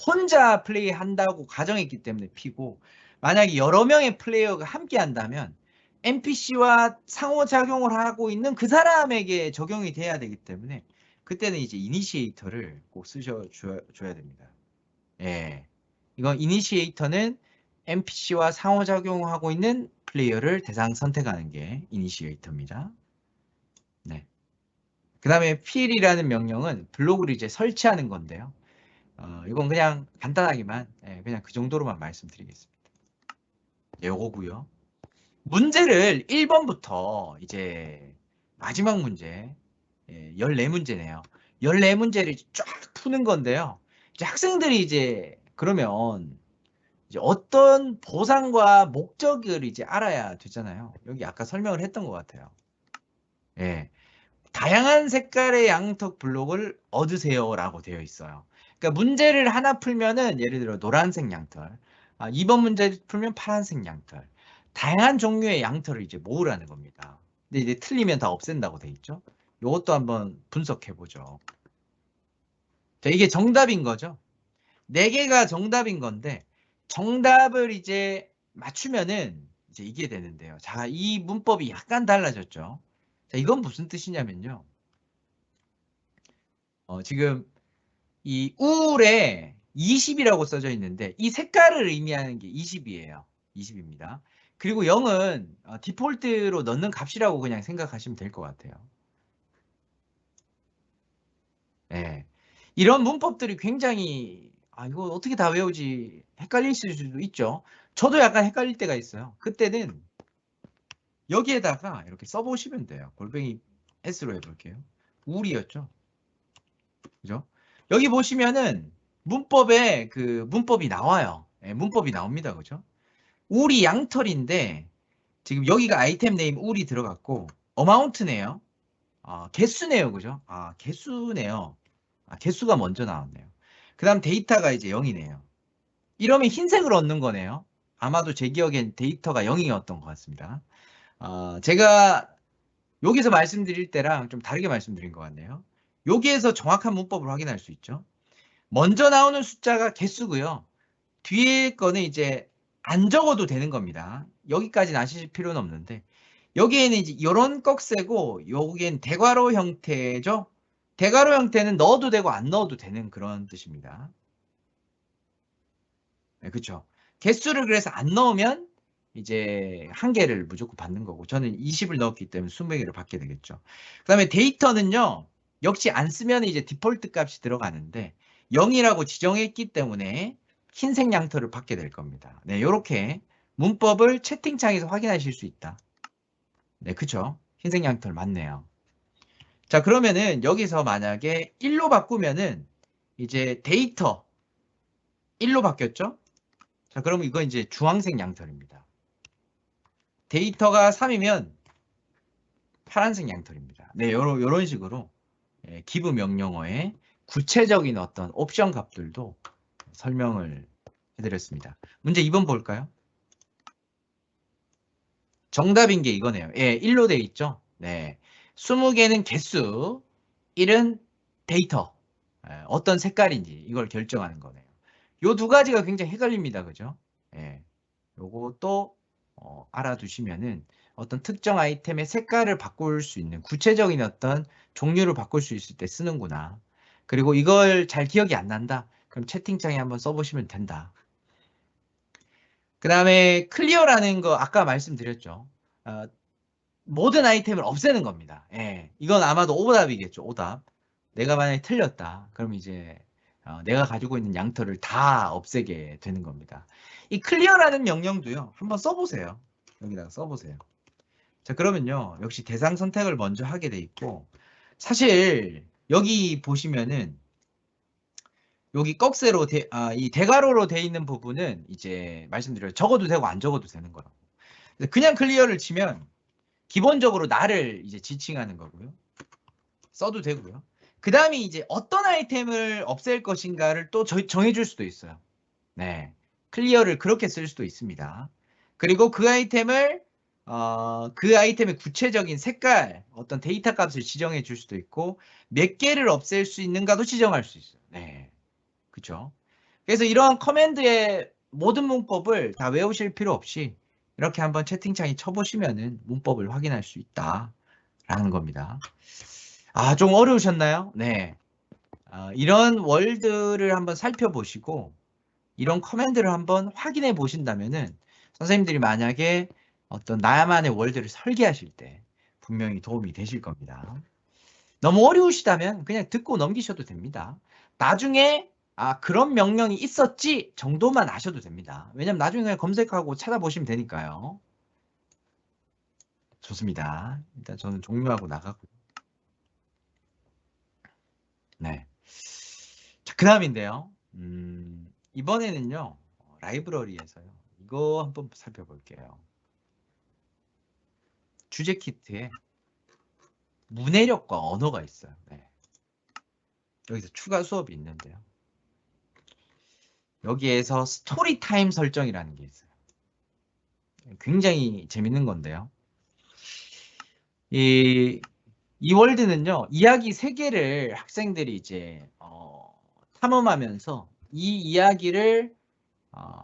혼자 플레이한다고 가정했기 때문에 P고, 만약에 여러 명의 플레이어가 함께 한다면 NPC와 상호작용을 하고 있는 그 사람에게 적용이 돼야 되기 때문에 그때는 이제 이니시에이터를 꼭 쓰셔줘야 됩니다. 예. 이건 이니시에이터는 NPC와 상호작용하고 있는 플레이어를 대상 선택하는 게 이니시에이터입니다. 네. 그 다음에 필이라는 명령은 블록을 이제 설치하는 건데요. 이건 그냥 간단하게만 그냥 그 정도로만 말씀드리겠습니다. 요거고요. 문제를 1번부터 이제 마지막 문제 14문제네요. 14문제를 쫙 푸는 건데요. 이제 학생들이 이제 그러면 이제 어떤 보상과 목적을 이제 알아야 되잖아요. 여기 아까 설명을 했던 것 같아요. 예. 다양한 색깔의 양턱 블록을 얻으세요라고 되어 있어요. 그러니까 문제를 하나 풀면은 예를 들어 노란색 양털, 2번 문제 풀면 파란색 양털, 다양한 종류의 양털을 이제 모으라는 겁니다. 근데 이제 틀리면 다 없앤다고 돼 있죠. 이것도 한번 분석해 보죠. 자, 이게 정답인 거죠. 4개가 정답인 건데 정답을 이제 맞추면은 이제 이게 되는데요. 자, 이 문법이 약간 달라졌죠. 자, 이건 무슨 뜻이냐면요. 지금 이 우울에 20이라고 써져 있는데 이 색깔을 의미하는 게 20이에요. 20입니다. 그리고 0은 디폴트로 넣는 값이라고 그냥 생각하시면 될 것 같아요. 네. 이런 문법들이 굉장히 이거 어떻게 다 외우지 헷갈릴 수도 있죠. 저도 약간 헷갈릴 때가 있어요. 그때는 여기에다가 이렇게 써보시면 돼요. 골뱅이 S로 해볼게요. 우리였죠. 그죠? 여기 보시면은 문법에 그 문법이 나와요. 네, 문법이 나옵니다. 그죠? 우리 양털인데 지금 여기가 아이템 네임 우리 들어갔고 어마운트네요. 개수네요. 그죠? 개수네요. 개수가 먼저 나왔네요. 그 다음 데이터가 이제 0이네요. 이러면 흰색을 얻는 거네요. 아마도 제 기억엔 데이터가 0이었던 것 같습니다. 제가 여기서 말씀드릴 때랑 좀 다르게 말씀드린 것 같네요. 여기에서 정확한 문법을 확인할 수 있죠. 먼저 나오는 숫자가 개수고요. 뒤에 거는 이제 안 적어도 되는 겁니다. 여기까지는 아실 필요는 없는데 여기에는 이제 이런 꺽쇠고 여기엔 대괄호 형태죠. 대괄호 형태는 넣어도 되고 안 넣어도 되는 그런 뜻입니다. 네, 그렇죠. 개수를 그래서 안 넣으면 이제 한 개를 무조건 받는 거고 저는 20을 넣었기 때문에 20개를 받게 되겠죠. 그 다음에 데이터는요. 역시 안 쓰면 이제 디폴트 값이 들어가는데 0이라고 지정했기 때문에 흰색 양털을 받게 될 겁니다. 네, 이렇게 문법을 채팅창에서 확인하실 수 있다. 네, 그쵸. 흰색 양털 맞네요. 자, 그러면은 여기서 만약에 1로 바꾸면은 이제 데이터 1로 바뀌었죠? 자, 그러면 이거 이제 주황색 양털입니다. 데이터가 3이면 파란색 양털입니다. 네, 요런 식으로 기브 명령어의 구체적인 어떤 옵션 값들도 설명을 해드렸습니다. 문제 2번 볼까요? 정답인 게 이거네요. 예, 1로 돼 있죠? 네. 20개는 개수, 1은 데이터. 어떤 색깔인지 이걸 결정하는 거네요. 요 두 가지가 굉장히 헷갈립니다. 그죠? 예. 요것도 알아두시면은 어떤 특정 아이템의 색깔을 바꿀 수 있는 구체적인 어떤 종류를 바꿀 수 있을 때 쓰는구나. 그리고 이걸 잘 기억이 안 난다. 그럼 채팅창에 한번 써보시면 된다. 그 다음에 클리어라는 거 아까 말씀드렸죠. 모든 아이템을 없애는 겁니다. 예, 이건 아마도 오답이겠죠. 오답. 내가 만약에 틀렸다. 그럼 이제 내가 가지고 있는 양털을 다 없애게 되는 겁니다. 이 클리어라는 명령도요. 한번 써보세요. 여기다가 써보세요. 자, 그러면요. 역시 대상 선택을 먼저 하게 돼 있고 사실 여기 보시면은 여기 꺽쇠로 이 대괄호로 돼 있는 부분은 이제 말씀드려요. 적어도 되고 안 적어도 되는 거라고. 그냥 클리어를 치면 기본적으로 나를 이제 지칭하는 거고요. 써도 되고요. 그 다음에 이제 어떤 아이템을 없앨 것인가를 또 정해줄 수도 있어요. 네, 클리어를 그렇게 쓸 수도 있습니다. 그리고 그 아이템을 그 아이템의 구체적인 색깔, 어떤 데이터 값을 지정해 줄 수도 있고 몇 개를 없앨 수 있는가도 지정할 수 있어요. 네, 그렇죠. 그래서 이러한 커맨드의 모든 문법을 다 외우실 필요 없이 이렇게 한번 채팅창에 쳐보시면은 문법을 확인할 수 있다라는 겁니다. 좀 어려우셨나요? 네. 이런 월드를 한번 살펴보시고 이런 커맨드를 한번 확인해 보신다면은 선생님들이 만약에 어떤 나만의 월드를 설계하실 때 분명히 도움이 되실 겁니다. 너무 어려우시다면 그냥 듣고 넘기셔도 됩니다. 나중에 그런 명령이 있었지 정도만 아셔도 됩니다. 왜냐면 나중에 그냥 검색하고 찾아보시면 되니까요. 좋습니다. 일단 저는 종료하고 나가고. 네. 자, 그 다음인데요. 이번에는요. 라이브러리에서요. 이거 한번 살펴볼게요. 주제 키트에 문해력과 언어가 있어요. 네. 여기서 추가 수업이 있는데요. 여기에서 스토리 타임 설정이라는 게 있어요. 굉장히 재밌는 건데요. 이 월드는요, 이야기 3개를 학생들이 이제 탐험하면서 이 이야기를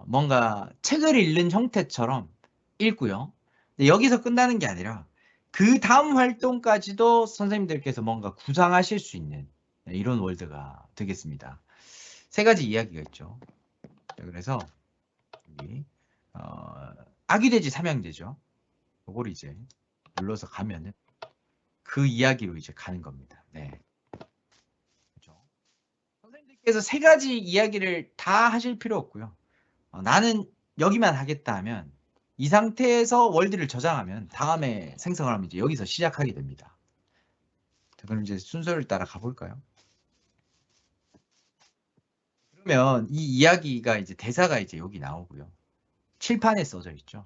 뭔가 책을 읽는 형태처럼 읽고요. 근데 여기서 끝나는 게 아니라 그 다음 활동까지도 선생님들께서 뭔가 구상하실 수 있는 이런 월드가 되겠습니다. 3가지 이야기가 있죠. 그래서 여기 아기돼지 삼형제죠. 요걸 이제 눌러서 가면은 그 이야기로 이제 가는 겁니다. 네. 그렇죠? 선생님들께서 세 가지 이야기를 다 하실 필요 없고요. 나는 여기만 하겠다 하면 이 상태에서 월드를 저장하면 다음에 생성을 하면 이제 여기서 시작하게 됩니다. 자, 그럼 이제 순서를 따라 가볼까요? 그러면 이 이야기가 이제 대사가 이제 여기 나오고요. 칠판에 써져 있죠.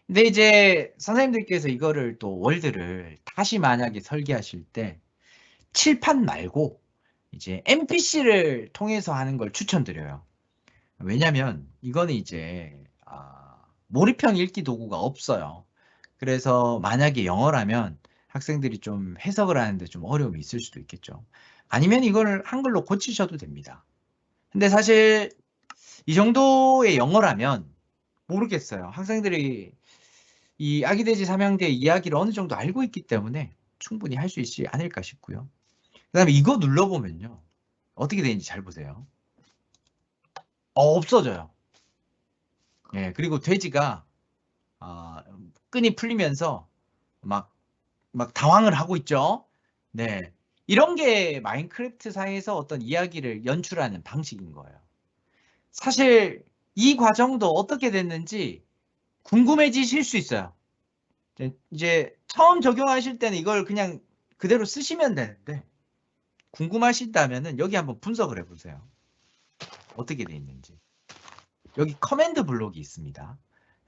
근데 이제 선생님들께서 이거를 또 월드를 다시 만약에 설계하실 때 칠판 말고 이제 NPC를 통해서 하는 걸 추천드려요. 왜냐면 이거는 이제 몰입형 읽기 도구가 없어요. 그래서 만약에 영어라면 학생들이 좀 해석을 하는데 좀 어려움이 있을 수도 있겠죠. 아니면 이걸 한글로 고치셔도 됩니다. 근데 사실 이 정도의 영어라면 모르겠어요. 학생들이 이 아기돼지 삼형제의 이야기를 어느 정도 알고 있기 때문에 충분히 할 수 있지 않을까 싶고요. 그 다음에 이거 눌러보면요. 어떻게 되는지 잘 보세요. 없어져요. 예, 그리고 돼지가 끈이 풀리면서 막 당황을 하고 있죠. 네, 이런 게 마인크래프트 상에서 어떤 이야기를 연출하는 방식인 거예요. 사실 이 과정도 어떻게 됐는지 궁금해지실 수 있어요. 이제 처음 적용하실 때는 이걸 그냥 그대로 쓰시면 되는데 궁금하신다면은 여기 한번 분석을 해보세요. 어떻게 돼 있는지. 여기 커맨드 블록이 있습니다.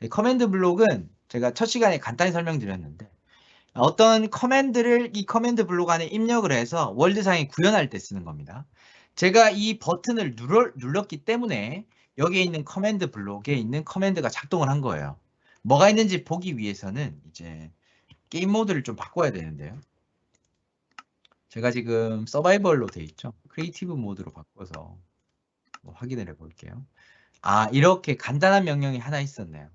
커맨드 블록은 제가 첫 시간에 간단히 설명드렸는데 어떤 커맨드를 이 커맨드 블록 안에 입력을 해서 월드상에 구현할 때 쓰는 겁니다. 제가 이 버튼을 눌렀기 때문에 여기에 있는 커맨드 블록에 있는 커맨드가 작동을 한 거예요. 뭐가 있는지 보기 위해서는 이제 게임 모드를 좀 바꿔야 되는데요. 제가 지금 서바이벌로 돼 있죠. 크리에이티브 모드로 바꿔서 확인을 해 볼게요. 이렇게 간단한 명령이 하나 있었네요.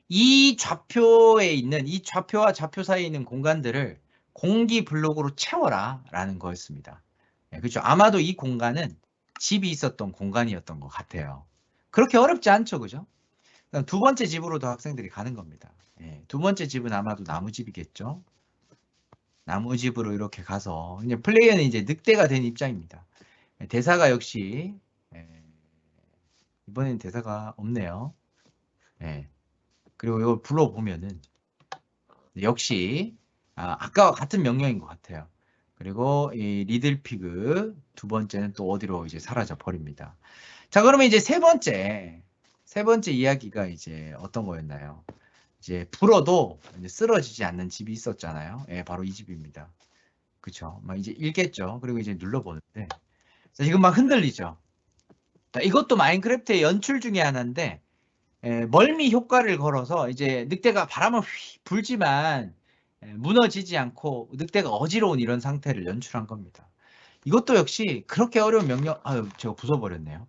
이 좌표에 있는 이 좌표와 좌표 사이에 있는 공간들을 공기 블록으로 채워라 라는 거였습니다. 네, 그렇죠. 아마도 이 공간은 집이 있었던 공간이었던 것 같아요. 그렇게 어렵지 않죠, 그죠? 그럼 두 번째 집으로도 학생들이 가는 겁니다. 네, 두 번째 집은 아마도 나무집이겠죠. 나무집으로 이렇게 가서 이제 플레이어는 이제 늑대가 된 입장입니다. 대사가 역시 이번엔 대사가 없네요. 그리고 이걸 불러보면은 역시 아까와 같은 명령인 것 같아요. 그리고 이 리들피그 두 번째는 또 어디로 이제 사라져 버립니다. 자, 그러면 이제 세 번째 이야기가 이제 어떤 거였나요? 이제 불어도 이제 쓰러지지 않는 집이 있었잖아요. 바로 이 집입니다. 그쵸? 막 이제 읽겠죠. 그리고 이제 눌러보는데 자, 지금 막 흔들리죠. 자, 이것도 마인크래프트의 연출 중에 하나인데 멀미 효과를 걸어서 이제 늑대가 바람을 휘 불지만 무너지지 않고 늑대가 어지러운 이런 상태를 연출한 겁니다. 이것도 역시 그렇게 어려운 명령, 제가 부숴버렸네요.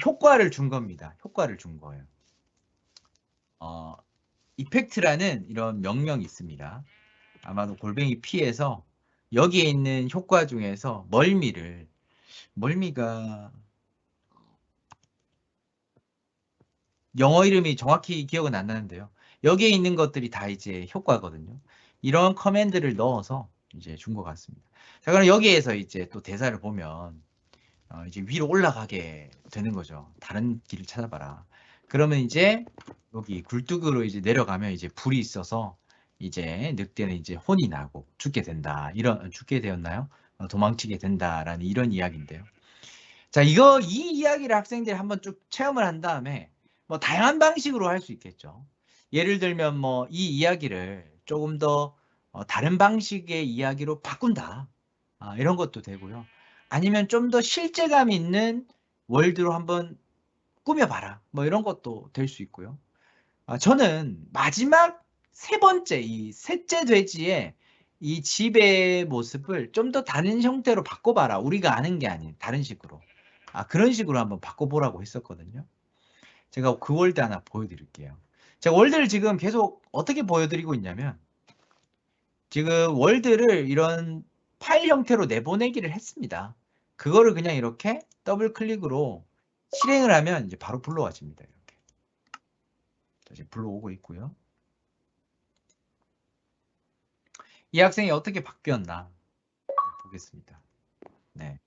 효과를 준 겁니다. 효과를 준 거예요. 이펙트라는 이런 명령이 있습니다. 아마도 골뱅이 P에서 여기에 있는 효과 중에서 멀미가 영어 이름이 정확히 기억은 안 나는데요. 여기에 있는 것들이 다 이제 효과거든요. 이런 커맨드를 넣어서 이제 준 것 같습니다. 자, 그럼 여기에서 이제 또 대사를 보면 이제 위로 올라가게 되는 거죠. 다른 길을 찾아봐라. 그러면 이제 여기 굴뚝으로 이제 내려가면 이제 불이 있어서 이제 늑대는 이제 혼이 나고 죽게 된다. 죽게 되었나요? 도망치게 된다라는 이런 이야기인데요. 자, 이 이야기를 학생들이 한번 쭉 체험을 한 다음에 뭐 다양한 방식으로 할 수 있겠죠. 예를 들면 뭐 이 이야기를 조금 더 다른 방식의 이야기로 바꾼다. 이런 것도 되고요. 아니면 좀 더 실제감 있는 월드로 한번 꾸며봐라. 뭐 이런 것도 될 수 있고요. 저는 마지막 세 번째 이 셋째 돼지의 이 집의 모습을 좀 더 다른 형태로 바꿔봐라. 우리가 아는 게 아닌 다른 식으로. 그런 식으로 한번 바꿔보라고 했었거든요. 제가 그 월드 하나 보여드릴게요. 제가 월드를 지금 계속 어떻게 보여드리고 있냐면 지금 월드를 이런 파일 형태로 내보내기를 했습니다. 그거를 그냥 이렇게 더블 클릭으로 실행을 하면 이제 바로 불러와집니다. 이렇게. 다시 불러오고 있고요. 이 학생이 어떻게 바뀌었나 보겠습니다. 네.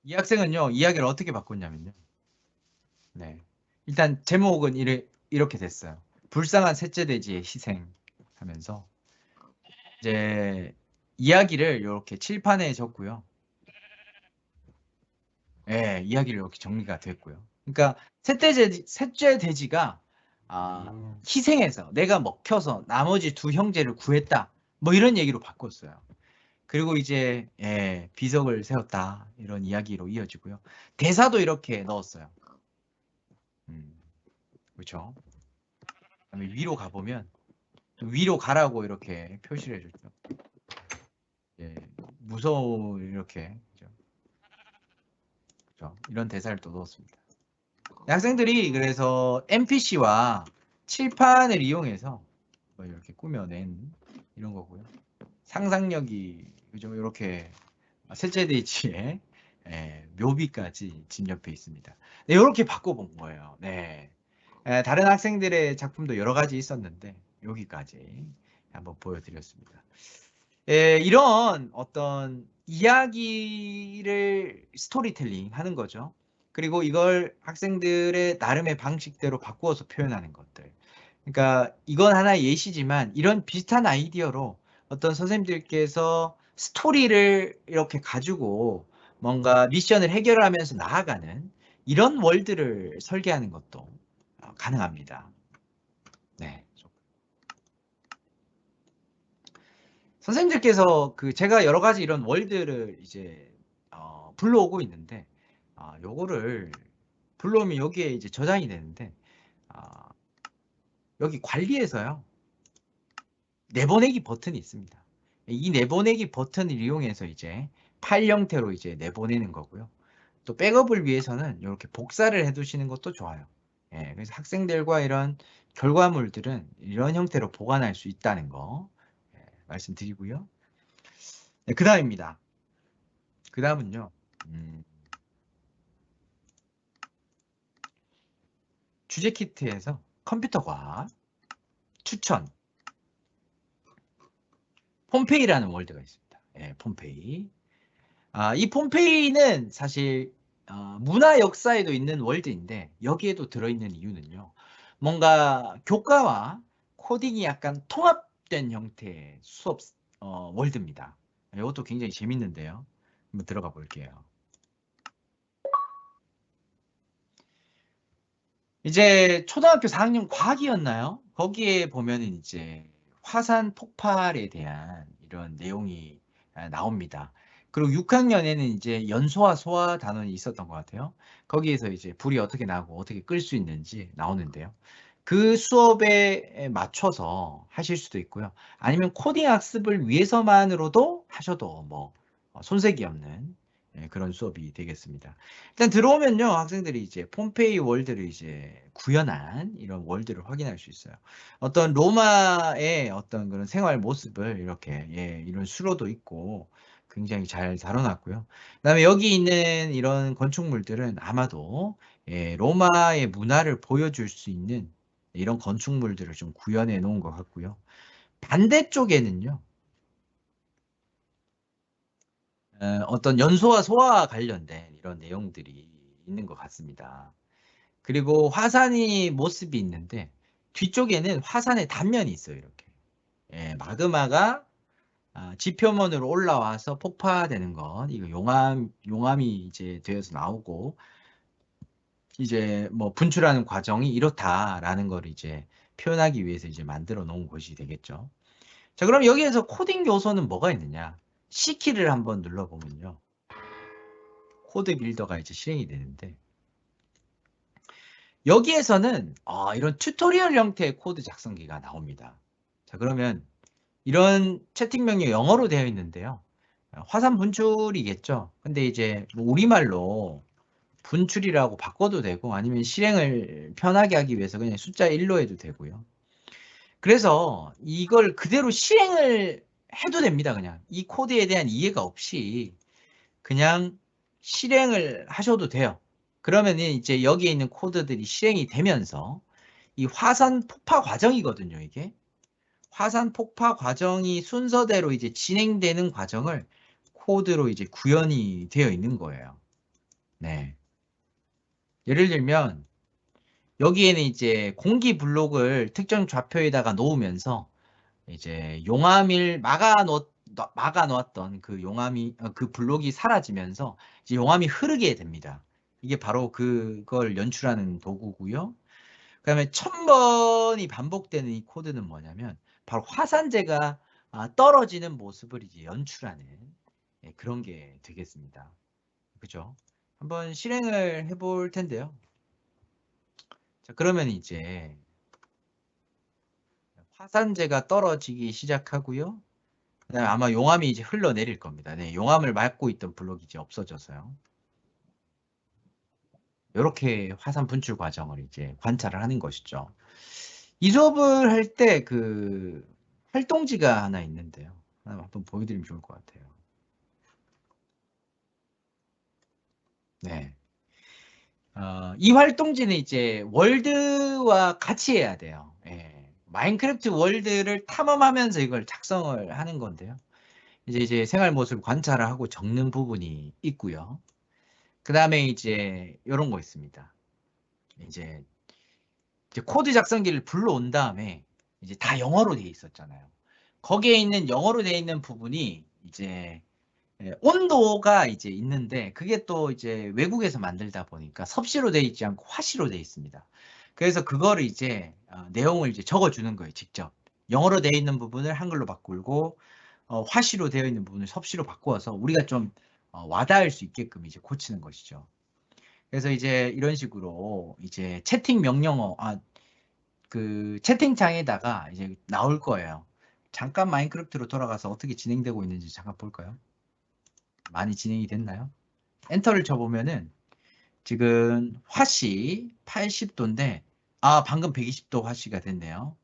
이 학생은요, 이야기를 어떻게 바꿨냐면요. 네. 일단 제목은 이렇게 됐어요. 불쌍한 셋째 돼지의 희생 하면서 이제 이야기를 이렇게 칠판에 적고요. 예, 이야기를 이렇게 정리가 됐고요. 그러니까 셋째 돼지가 희생해서 내가 먹혀서 나머지 두 형제를 구했다. 뭐 이런 얘기로 바꿨어요. 그리고 이제 비석을 세웠다. 이런 이야기로 이어지고요. 대사도 이렇게 넣었어요. 그렇죠. 그다음에 위로 가보면 위로 가라고 이렇게 표시를 해줬죠. 예, 무서워 이렇게 그죠? 이런 대사를 또 넣었습니다. 학생들이 그래서 NPC와 칠판을 이용해서 뭐 이렇게 꾸며낸 이런 거고요. 상상력이 그죠? 이렇게 셋째 돼지의 묘비까지 진옆에 있습니다. 네, 이렇게 바꿔본 거예요. 네. 다른 학생들의 작품도 여러 가지 있었는데 여기까지 한번 보여드렸습니다. 이런 어떤 이야기를 스토리텔링 하는 거죠. 그리고 이걸 학생들의 나름의 방식대로 바꾸어서 표현하는 것들. 그러니까 이건 하나의 예시지만 이런 비슷한 아이디어로 어떤 선생님들께서 스토리를 이렇게 가지고 뭔가 미션을 해결하면서 나아가는 이런 월드를 설계하는 것도 가능합니다. 네. 선생님들께서 제가 여러 가지 이런 월드를 이제 불러오고 있는데 요거를 불러오면 여기에 이제 저장이 되는데 여기 관리에서요 내보내기 버튼이 있습니다. 이 내보내기 버튼을 이용해서 이제 파일 형태로 이제 내보내는 거고요. 또 백업을 위해서는 이렇게 복사를 해두시는 것도 좋아요. 그래서 학생들과 이런 결과물들은 이런 형태로 보관할 수 있다는 거 말씀드리고요. 네, 그 다음입니다. 그 다음은요. 주제 키트에서 컴퓨터 과학 추천 폼페이라는 월드가 있습니다. 폼페이. 이 폼페이는 사실 문화 역사에도 있는 월드인데 여기에도 들어있는 이유는요. 뭔가 교과와 코딩이 약간 통합된 형태의 수업 월드입니다. 이것도 굉장히 재밌는데요. 한번 들어가 볼게요. 이제 초등학교 4학년 과학이었나요? 거기에 보면은 이제 화산 폭발에 대한 이런 내용이 나옵니다. 그리고 6학년에는 이제 연소와 소화 단원이 있었던 것 같아요. 거기에서 이제 불이 어떻게 나고 어떻게 끌 수 있는지 나오는데요. 그 수업에 맞춰서 하실 수도 있고요. 아니면 코딩 학습을 위해서만으로도 하셔도 뭐 손색이 없는 그런 수업이 되겠습니다. 일단 들어오면요, 학생들이 이제 폼페이 월드를 이제 구현한 이런 월드를 확인할 수 있어요. 어떤 로마의 어떤 그런 생활 모습을 이렇게 이런 수로도 있고 굉장히 잘 다뤄놨고요. 그다음에 여기 있는 이런 건축물들은 아마도 로마의 문화를 보여줄 수 있는 이런 건축물들을 좀 구현해 놓은 것 같고요. 반대쪽에는요. 어떤 연소와 소와 관련된 이런 내용들이 있는 것 같습니다. 그리고 화산이 모습이 있는데 뒤쪽에는 화산의 단면이 있어요. 이렇게 마그마가 지표면으로 올라와서 폭파되는 것, 이거 용암이 이제 되어서 나오고 이제 뭐 분출하는 과정이 이렇다라는 걸 이제 표현하기 위해서 이제 만들어 놓은 것이 되겠죠. 자, 그럼 여기에서 코딩 요소는 뭐가 있느냐? C키를 한번 눌러보면요. 코드 빌더가 이제 실행이 되는데 여기에서는 이런 튜토리얼 형태의 코드 작성기가 나옵니다. 자, 그러면 이런 채팅 명령 영어로 되어 있는데요. 화산 분출이겠죠. 근데 이제 뭐 우리말로 분출이라고 바꿔도 되고 아니면 실행을 편하게 하기 위해서 그냥 숫자 1로 해도 되고요. 그래서 이걸 그대로 실행을 해도 됩니다. 그냥 이 코드에 대한 이해가 없이 그냥 실행을 하셔도 돼요. 그러면은 이제 여기에 있는 코드들이 실행이 되면서 이 화산 폭파 과정이거든요, 이게. 화산 폭파 과정이 순서대로 이제 진행되는 과정을 코드로 이제 구현이 되어 있는 거예요. 네. 예를 들면 여기에는 이제 공기 블록을 특정 좌표에다가 놓으면서 이제 용암을 막아 놓았던 그 용암이 그 블록이 사라지면서 이제 용암이 흐르게 됩니다. 이게 바로 그걸 연출하는 도구고요. 그다음에 1000번이 반복되는 이 코드는 뭐냐면 바로 화산재가 떨어지는 모습을 이제 연출하는 그런 게 되겠습니다. 그죠? 한번 실행을 해볼 텐데요. 자, 그러면 이제 화산재가 떨어지기 시작하고요. 그다음에 아마 용암이 이제 흘러내릴 겁니다. 네, 용암을 막고 있던 블록이 이제 없어져서요. 이렇게 화산 분출 과정을 이제 관찰을 하는 것이죠. 이 수업을 할 때 그 활동지가 하나 있는데요. 한번 보여드리면 좋을 것 같아요. 네. 이 활동지는 이제 월드와 같이 해야 돼요. 예. 마인크래프트 월드를 탐험하면서 이걸 작성을 하는 건데요. 이제 생활 모습을 관찰을 하고 적는 부분이 있고요. 그 다음에 이제 이런 거 있습니다. 이제 코드 작성기를 불러온 다음에 이제 다 영어로 되어 있었잖아요. 거기에 있는 영어로 되어 있는 부분이 이제 온도가 이제 있는데 그게 또 이제 외국에서 만들다 보니까 섭씨로 되어 있지 않고 화씨로 되어 있습니다. 그래서 그거를 이제 내용을 이제 적어주는 거예요, 직접. 영어로 되어 있는 부분을 한글로 바꾸고 화씨로 되어 있는 부분을 섭씨로 바꾸어서 우리가 좀 와닿을 수 있게끔 이제 고치는 것이죠. 그래서 이제 이런 식으로 이제 채팅 명령어, 그 채팅창에다가 이제 나올 거예요. 잠깐 마인크래프트로 돌아가서 어떻게 진행되고 있는지 잠깐 볼까요? 많이 진행이 됐나요? 엔터를 쳐보면은 지금 화씨 80도인데 방금 120도 화씨가 됐네요.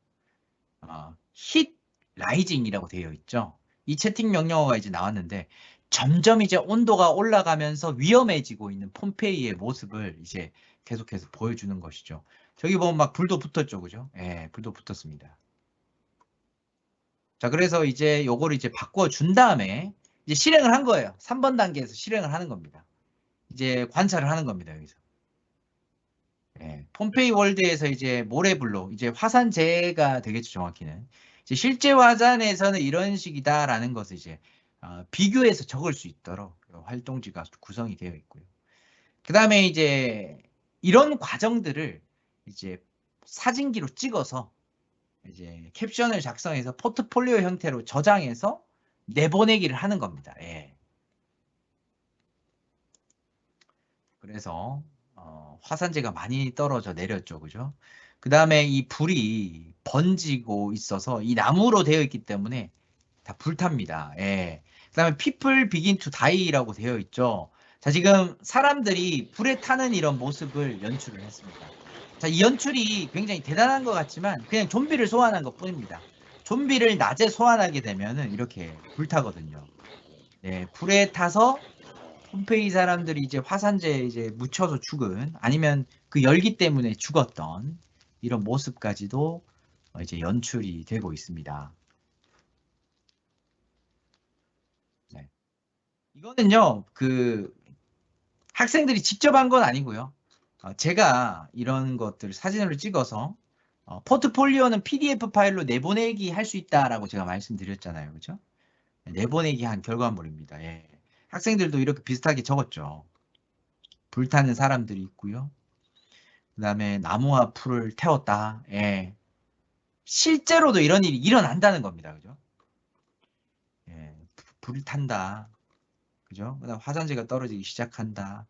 힛 라이징이라고 되어 있죠. 이 채팅 명령어가 이제 나왔는데 점점 이제 온도가 올라가면서 위험해지고 있는 폼페이의 모습을 이제 계속해서 보여주는 것이죠. 저기 보면 막 불도 붙었죠, 그죠? 예, 불도 붙었습니다. 자, 그래서 이제 요거를 이제 바꿔준 다음에 이제 실행을 한 거예요. 3번 단계에서 실행을 하는 겁니다. 이제 관찰을 하는 겁니다, 여기서. 예, 폼페이 월드에서 이제 모래블록, 이제 화산재가 되겠죠, 정확히는. 이제 실제 화산에서는 이런 식이다라는 것을 이제 비교해서 적을 수 있도록 활동지가 구성이 되어 있고요. 그 다음에 이제 이런 과정들을 이제 사진기로 찍어서 이제 캡션을 작성해서 포트폴리오 형태로 저장해서 내보내기를 하는 겁니다. 예. 그래서 화산재가 많이 떨어져 내렸죠, 그죠? 그 다음에 이 불이 번지고 있어서 이 나무로 되어 있기 때문에 다 불탑니다. 예. 그 다음에 people begin to die라고 되어 있죠. 자, 지금 사람들이 불에 타는 이런 모습을 연출을 했습니다. 자, 이 연출이 굉장히 대단한 것 같지만 그냥 좀비를 소환한 것 뿐입니다. 좀비를 낮에 소환하게 되면은 이렇게 불타거든요. 네, 불에 타서 폼페이 사람들이 이제 화산재에 이제 묻혀서 죽은 아니면 그 열기 때문에 죽었던 이런 모습까지도 이제 연출이 되고 있습니다. 네. 이거는요, 그 학생들이 직접 한 건 아니고요. 제가 이런 것들 사진으로 찍어서 포트폴리오는 PDF 파일로 내보내기 할 수 있다라고 제가 말씀드렸잖아요. 그죠? 내보내기 한 결과물입니다. 예. 학생들도 이렇게 비슷하게 적었죠. 불타는 사람들이 있고요. 그 다음에 나무와 풀을 태웠다. 예. 실제로도 이런 일이 일어난다는 겁니다. 그죠? 예. 불을 탄다. 그죠? 그 다음 화산재가 떨어지기 시작한다.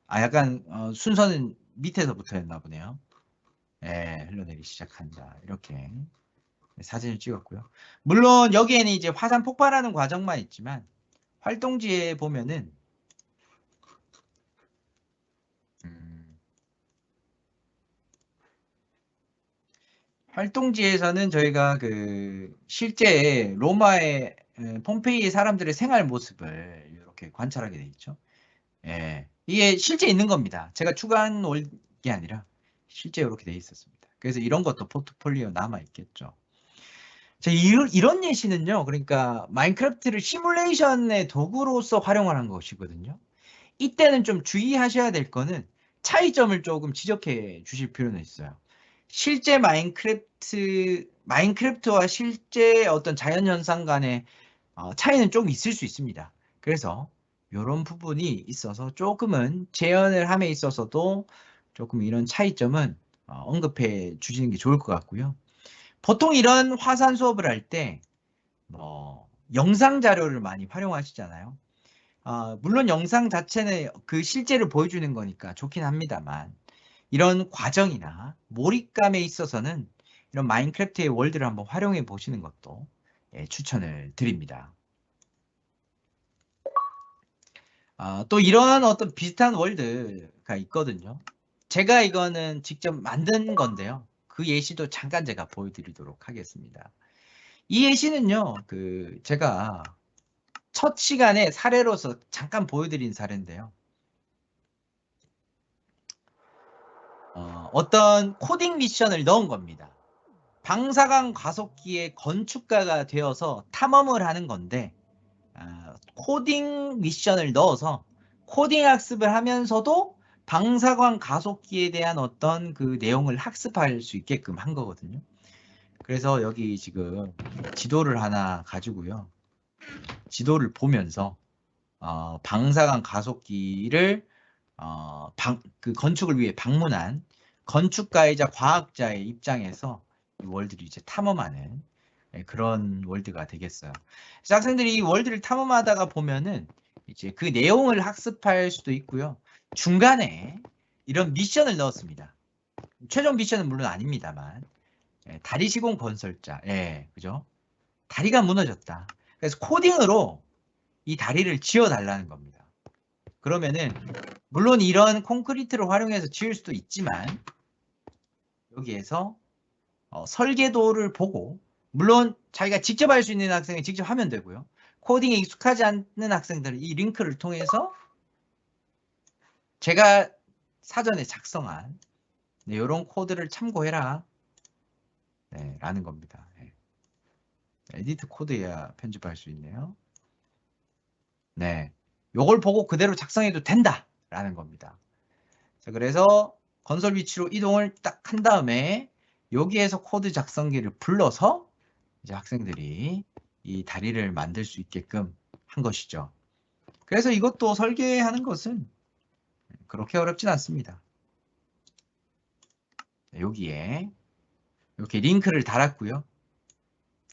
약간 순서는 밑에서부터였나 보네요. 예, 흘러내리기 시작한다. 이렇게 사진을 찍었고요. 물론 여기에는 이제 화산 폭발하는 과정만 있지만 활동지에 보면은 활동지에서는 저희가 그 실제 로마의 폼페이의 사람들의 생활 모습을 이렇게 관찰하게 돼 있죠. 예. 이게 실제 있는 겁니다. 제가 추가한 게 아니라 실제 이렇게 돼 있었습니다. 그래서 이런 것도 포트폴리오 남아 있겠죠. 자, 이런 예시는요. 그러니까 마인크래프트를 시뮬레이션의 도구로서 활용하는 것이거든요. 이때는 좀 주의하셔야 될 거는 차이점을 조금 지적해 주실 필요는 있어요. 실제 마인크래프트와 실제 어떤 자연현상 간의 차이는 좀 있을 수 있습니다. 그래서 이런 부분이 있어서 조금은 재현을 함에 있어서도 조금 이런 차이점은 언급해 주시는 게 좋을 것 같고요. 보통 이런 화산 수업을 할 때 영상 자료를 많이 활용하시잖아요. 물론 영상 자체는 그 실제를 보여주는 거니까 좋긴 합니다만 이런 과정이나 몰입감에 있어서는 이런 마인크래프트의 월드를 한번 활용해 보시는 것도 추천을 드립니다. 또 이런 어떤 비슷한 월드가 있거든요. 제가 이거는 직접 만든 건데요. 그 예시도 잠깐 제가 보여드리도록 하겠습니다. 이 예시는요, 제가 첫 시간에 사례로서 잠깐 보여드린 사례인데요. 어떤 코딩 미션을 넣은 겁니다. 방사강 가속기의 건축가가 되어서 탐험을 하는 건데, 코딩 미션을 넣어서 코딩 학습을 하면서도 방사광 가속기에 대한 어떤 그 내용을 학습할 수 있게끔 한 거거든요. 그래서 여기 지금 지도를 하나 가지고요. 지도를 보면서 방사광 가속기를 그 건축을 위해 방문한 건축가이자 과학자의 입장에서 이 월드를 이제 탐험하는 그런 월드가 되겠어요. 그래서 학생들이 이 월드를 탐험하다가 보면은 이제 그 내용을 학습할 수도 있고요. 중간에 이런 미션을 넣었습니다. 최종 미션은 물론 아닙니다만 다리 시공 건설자, 그죠? 다리가 무너졌다. 그래서 코딩으로 이 다리를 지어달라는 겁니다. 그러면은 물론 이런 콘크리트를 활용해서 지을 수도 있지만 여기에서 설계도를 보고 물론 자기가 직접 할 수 있는 학생이 직접 하면 되고요. 코딩에 익숙하지 않는 학생들은 이 링크를 통해서 제가 사전에 작성한 이런 코드를 참고해라 라는 겁니다. 에디트 코드여야 편집할 수 있네요. 네, 요걸 보고 그대로 작성해도 된다 라는 겁니다. 자, 그래서 건설 위치로 이동을 딱 한 다음에 여기에서 코드 작성기를 불러서 이제 학생들이 이 다리를 만들 수 있게끔 한 것이죠. 그래서 이것도 설계하는 것은 그렇게 어렵진 않습니다. 여기에 이렇게 링크를 달았고요.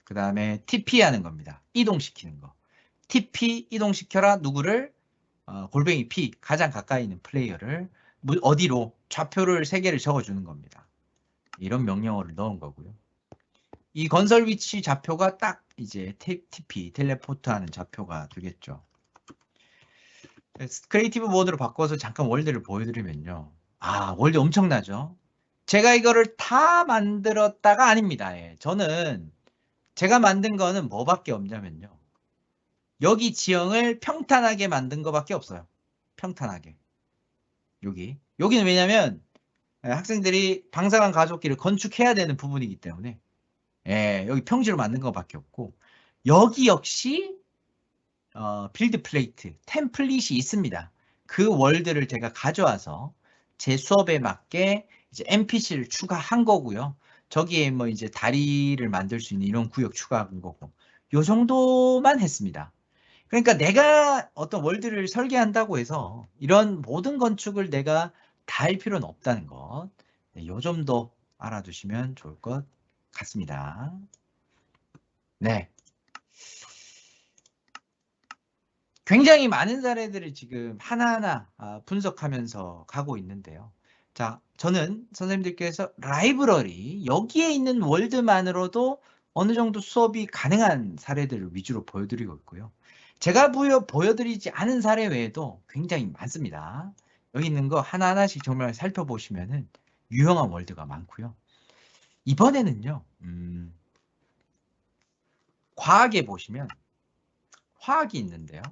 그 다음에 TP 하는 겁니다. 이동시키는 거. TP 이동시켜라 누구를 골뱅이 P 가장 가까이 있는 플레이어를 어디로 좌표를 3개를 적어주는 겁니다. 이런 명령어를 넣은 거고요. 이 건설 위치 좌표가 딱 이제 TP 텔레포트 하는 좌표가 되겠죠. 크리에이티브 모드로 바꿔서 잠깐 월드를 보여드리면요. 월드 엄청나죠? 제가 이거를 다 만들었다가 아닙니다. 저는 제가 만든 거는 뭐밖에 없냐면요. 여기 지형을 평탄하게 만든 거밖에 없어요. 평탄하게. 여기는 왜냐면 학생들이 방사능 가속기를 건축해야 되는 부분이기 때문에 여기 평지로 만든 것밖에 없고 여기 역시 빌드 플레이트, 템플릿이 있습니다. 그 월드를 제가 가져와서 제 수업에 맞게 이제 NPC를 추가한 거고요. 저기에 뭐 이제 다리를 만들 수 있는 이런 구역 추가한 거고 요 정도만 했습니다. 그러니까 내가 어떤 월드를 설계한다고 해서 이런 모든 건축을 내가 다 할 필요는 없다는 것. 요 점도 알아두시면 좋을 것 같습니다. 네. 굉장히 많은 사례들을 지금 하나하나 분석하면서 가고 있는데요. 자, 저는 선생님들께서 라이브러리, 여기에 있는 월드만으로도 어느 정도 수업이 가능한 사례들을 위주로 보여드리고 있고요. 제가 보여드리지 않은 사례 외에도 굉장히 많습니다. 여기 있는 거 하나하나씩 정말 살펴보시면은 유용한 월드가 많고요. 이번에는요, 과학에 보시면 화학이 있는데요.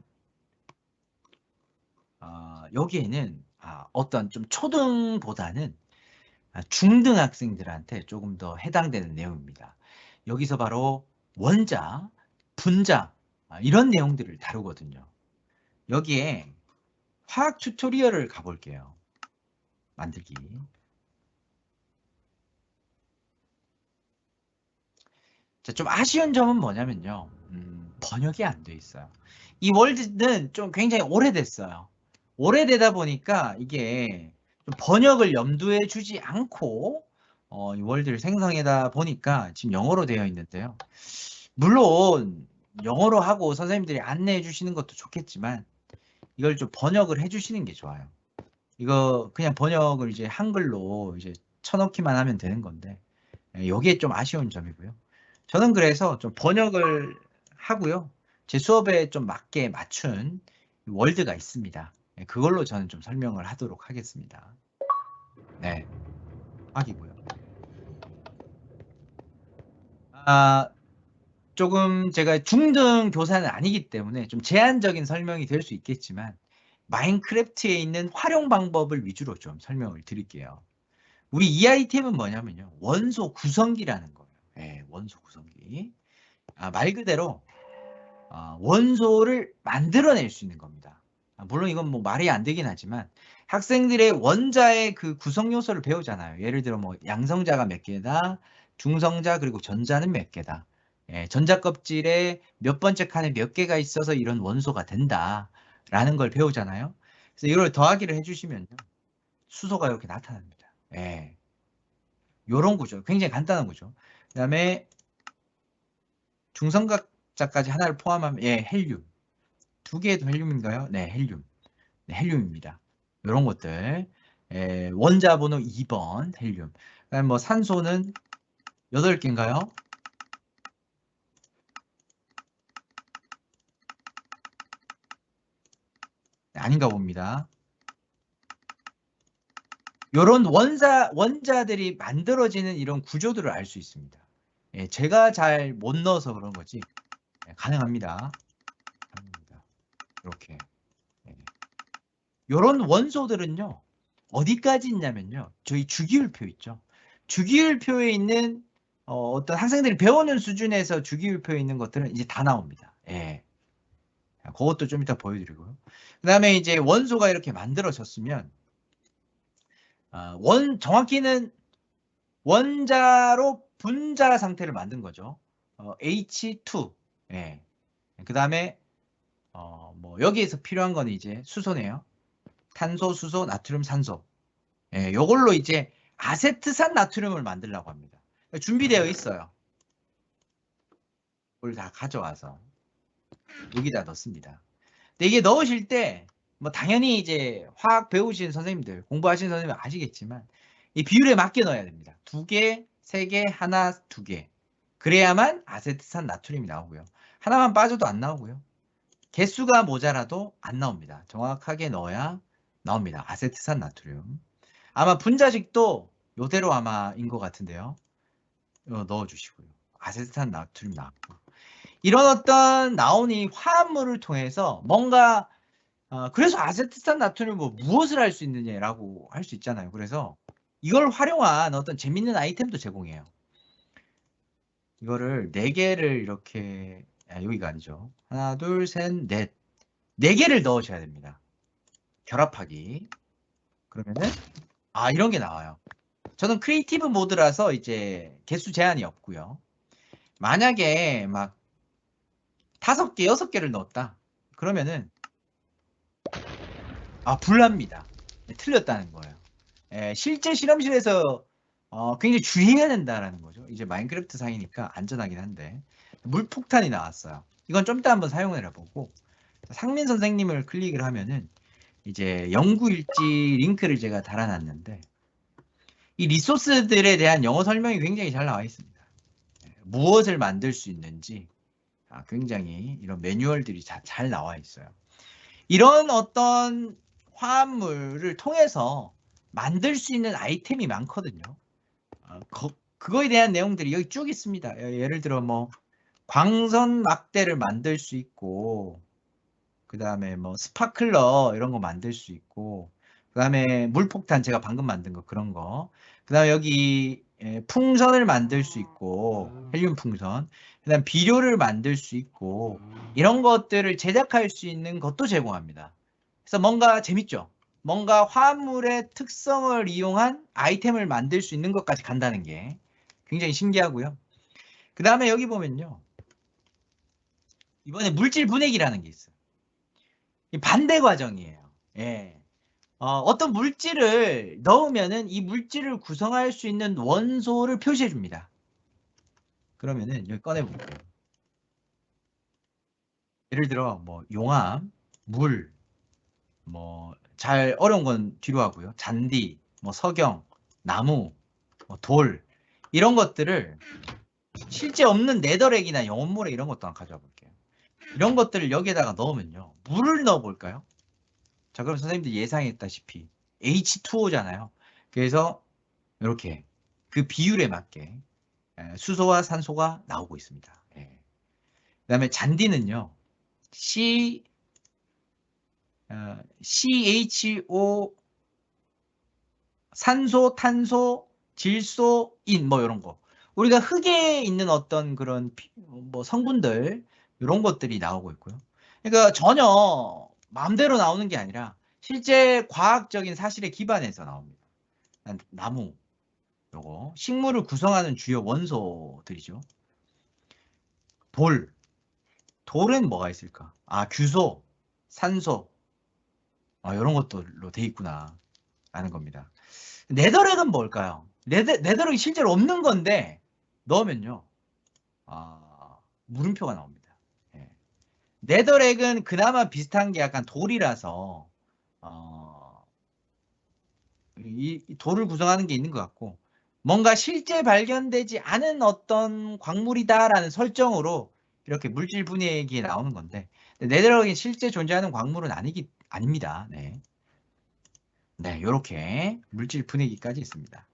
여기에는 어떤 좀 초등보다는 중등 학생들한테 조금 더 해당되는 내용입니다. 여기서 바로 원자, 분자 이런 내용들을 다루거든요. 여기에 화학 튜토리얼을 가볼게요. 만들기. 자, 좀 아쉬운 점은 뭐냐면요. 번역이 안 돼 있어요. 이 월드는 좀 굉장히 오래됐어요. 오래되다 보니까 이게 좀 번역을 염두에 주지 않고 이 월드를 생성하다 보니까 지금 영어로 되어 있는데요. 물론 영어로 하고 선생님들이 안내해 주시는 것도 좋겠지만 이걸 좀 번역을 해 주시는 게 좋아요. 이거 그냥 번역을 이제 한글로 이제 쳐넣기만 하면 되는 건데 여기에 좀 아쉬운 점이고요. 저는 그래서 좀 번역을 하고요. 제 수업에 좀 맞게 맞춘 월드가 있습니다. 그걸로 저는 좀 설명을 하도록 하겠습니다. 네, 악이고요. 조금 제가 중등 교사는 아니기 때문에 좀 제한적인 설명이 될 수 있겠지만 마인크래프트에 있는 활용 방법을 위주로 좀 설명을 드릴게요. 우리 이 아이템은 뭐냐면요. 원소 구성기라는 거예요. 네, 원소 구성기. 말 그대로 원소를 만들어낼 수 있는 겁니다. 물론 이건 뭐 말이 안 되긴 하지만 학생들의 원자의 그 구성 요소를 배우잖아요. 예를 들어 뭐 양성자가 몇 개다, 중성자 그리고 전자는 몇 개다. 전자 껍질에 몇 번째 칸에 몇 개가 있어서 이런 원소가 된다라는 걸 배우잖아요. 그래서 이걸 더하기를 해주시면요. 수소가 이렇게 나타납니다. 이런 구조, 굉장히 간단한 구조. 그 다음에 중성자까지 하나를 포함하면 헬륨. 두 개도 헬륨인가요? 네, 헬륨. 네, 헬륨입니다. 이런 것들. 원자 번호 2번 헬륨. 그다음 뭐 산소는 8개인가요? 네, 아닌가 봅니다. 이런 원자들이 만들어지는 이런 구조들을 알 수 있습니다. 제가 잘 못 넣어서 그런 거지. 가능합니다. 이렇게. 이런 원소들은요. 어디까지 있냐면요. 저희 주기율표 있죠. 주기율표에 있는 어떤 학생들이 배우는 수준에서 주기율표에 있는 것들은 이제 다 나옵니다. 그것도 좀 이따 보여드리고요. 그 다음에 이제 원소가 이렇게 만들어졌으면 정확히는 원자로 분자 상태를 만든 거죠. H2. 그 다음에 뭐 여기에서 필요한 건 이제 수소네요. 탄소, 수소, 나트륨, 산소. 요걸로 이제 아세트산 나트륨을 만들려고 합니다. 준비되어 있어요. 그걸 다 가져와서 여기다 넣습니다. 근데 이게 넣으실 때 뭐 당연히 이제 화학 배우신 선생님들, 공부하시는 선생님들 아시겠지만 이 비율에 맞게 넣어야 됩니다. 2개, 3개, 하나, 2개. 그래야만 아세트산 나트륨이 나오고요. 하나만 빠져도 안 나오고요. 개수가 모자라도 안 나옵니다. 정확하게 넣어야 나옵니다. 아세트산 나트륨. 아마 분자식도 요대로 아마인 것 같은데요. 넣어주시고요. 아세트산 나트륨 나왔고. 이런 어떤 나온 이 화합물을 통해서 뭔가 그래서 아세트산 나트륨 뭐 무엇을 할 수 있느냐라고 할 수 있잖아요. 그래서 이걸 활용한 어떤 재밌는 아이템도 제공해요. 이거를 4개를 이렇게 여기가 아니죠. 하나, 둘, 셋, 넷. 4개를 넣으셔야 됩니다. 결합하기. 그러면은 이런 게 나와요. 저는 크리에이티브 모드라서 이제 개수 제한이 없고요. 만약에 막 5개, 6개를 넣었다. 그러면은 불납니다. 틀렸다는 거예요. 실제 실험실에서 굉장히 주의해야 된다라는 거죠. 이제 마인크래프트 상이니까 안전하긴 한데 물폭탄이 나왔어요. 이건 좀 이따 한번 사용을 해보고 상민 선생님을 클릭을 하면은 이제 연구일지 링크를 제가 달아놨는데 이 리소스들에 대한 영어 설명이 굉장히 잘 나와 있습니다. 무엇을 만들 수 있는지 굉장히 이런 매뉴얼들이 잘 나와 있어요. 이런 어떤 화합물을 통해서 만들 수 있는 아이템이 많거든요. 그거에 대한 내용들이 여기 쭉 있습니다. 예를 들어 뭐 광선 막대를 만들 수 있고 그 다음에 뭐 스파클러 이런 거 만들 수 있고, 그 다음에 물폭탄 제가 방금 만든 거 그런 거, 그 다음에 여기 풍선을 만들 수 있고, 헬륨 풍선, 그 다음 비료를 만들 수 있고, 이런 것들을 제작할 수 있는 것도 제공합니다. 그래서 뭔가 재밌죠? 뭔가 화합물의 특성을 이용한 아이템을 만들 수 있는 것까지 간다는 게 굉장히 신기하고요. 그 다음에 여기 보면요, 이번에 물질 분해기라는 게 있어요. 이 반대 과정이에요. 예. 어떤 물질을 넣으면은 이 물질을 구성할 수 있는 원소를 표시해 줍니다. 그러면은 여기 꺼내 볼게요. 예를 들어 뭐 용암, 물, 뭐 잘 어려운 건 뒤로 하고요. 잔디, 뭐 석영, 나무, 뭐 돌, 이런 것들을 실제 없는 네더렉이나 영혼모래 이런 것도 한번 가져와 볼게요. 이런 것들을 여기에다가 넣으면요, 물을 넣어 볼까요? 자, 그럼 선생님들 예상했다시피 H2O잖아요. 그래서 이렇게 그 비율에 맞게 수소와 산소가 나오고 있습니다. 그 다음에 잔디는요, CHO, 산소, 탄소, 질소, 인, 뭐 이런 거. 우리가 흙에 있는 어떤 그런 뭐 성분들, 이런 것들이 나오고 있고요. 그러니까 전혀 마음대로 나오는 게 아니라 실제 과학적인 사실에 기반해서 나옵니다. 나무, 요거 식물을 구성하는 주요 원소들이죠. 돌은 뭐가 있을까? 규소, 산소, 이런 것들로 돼 있구나 라는 겁니다. 네더렉은 뭘까요? 네더렉이 실제로 없는 건데 넣으면요, 물음표가 나옵니다. 네더렉은 그나마 비슷한 게 약간 돌이라서 이 돌을 구성하는 게 있는 것 같고, 뭔가 실제 발견되지 않은 어떤 광물이다라는 설정으로 이렇게 물질 분해기에 나오는 건데, 네더렉이 실제 존재하는 광물은 아닙니다. 네, 이렇게 물질 분해기까지 있습니다.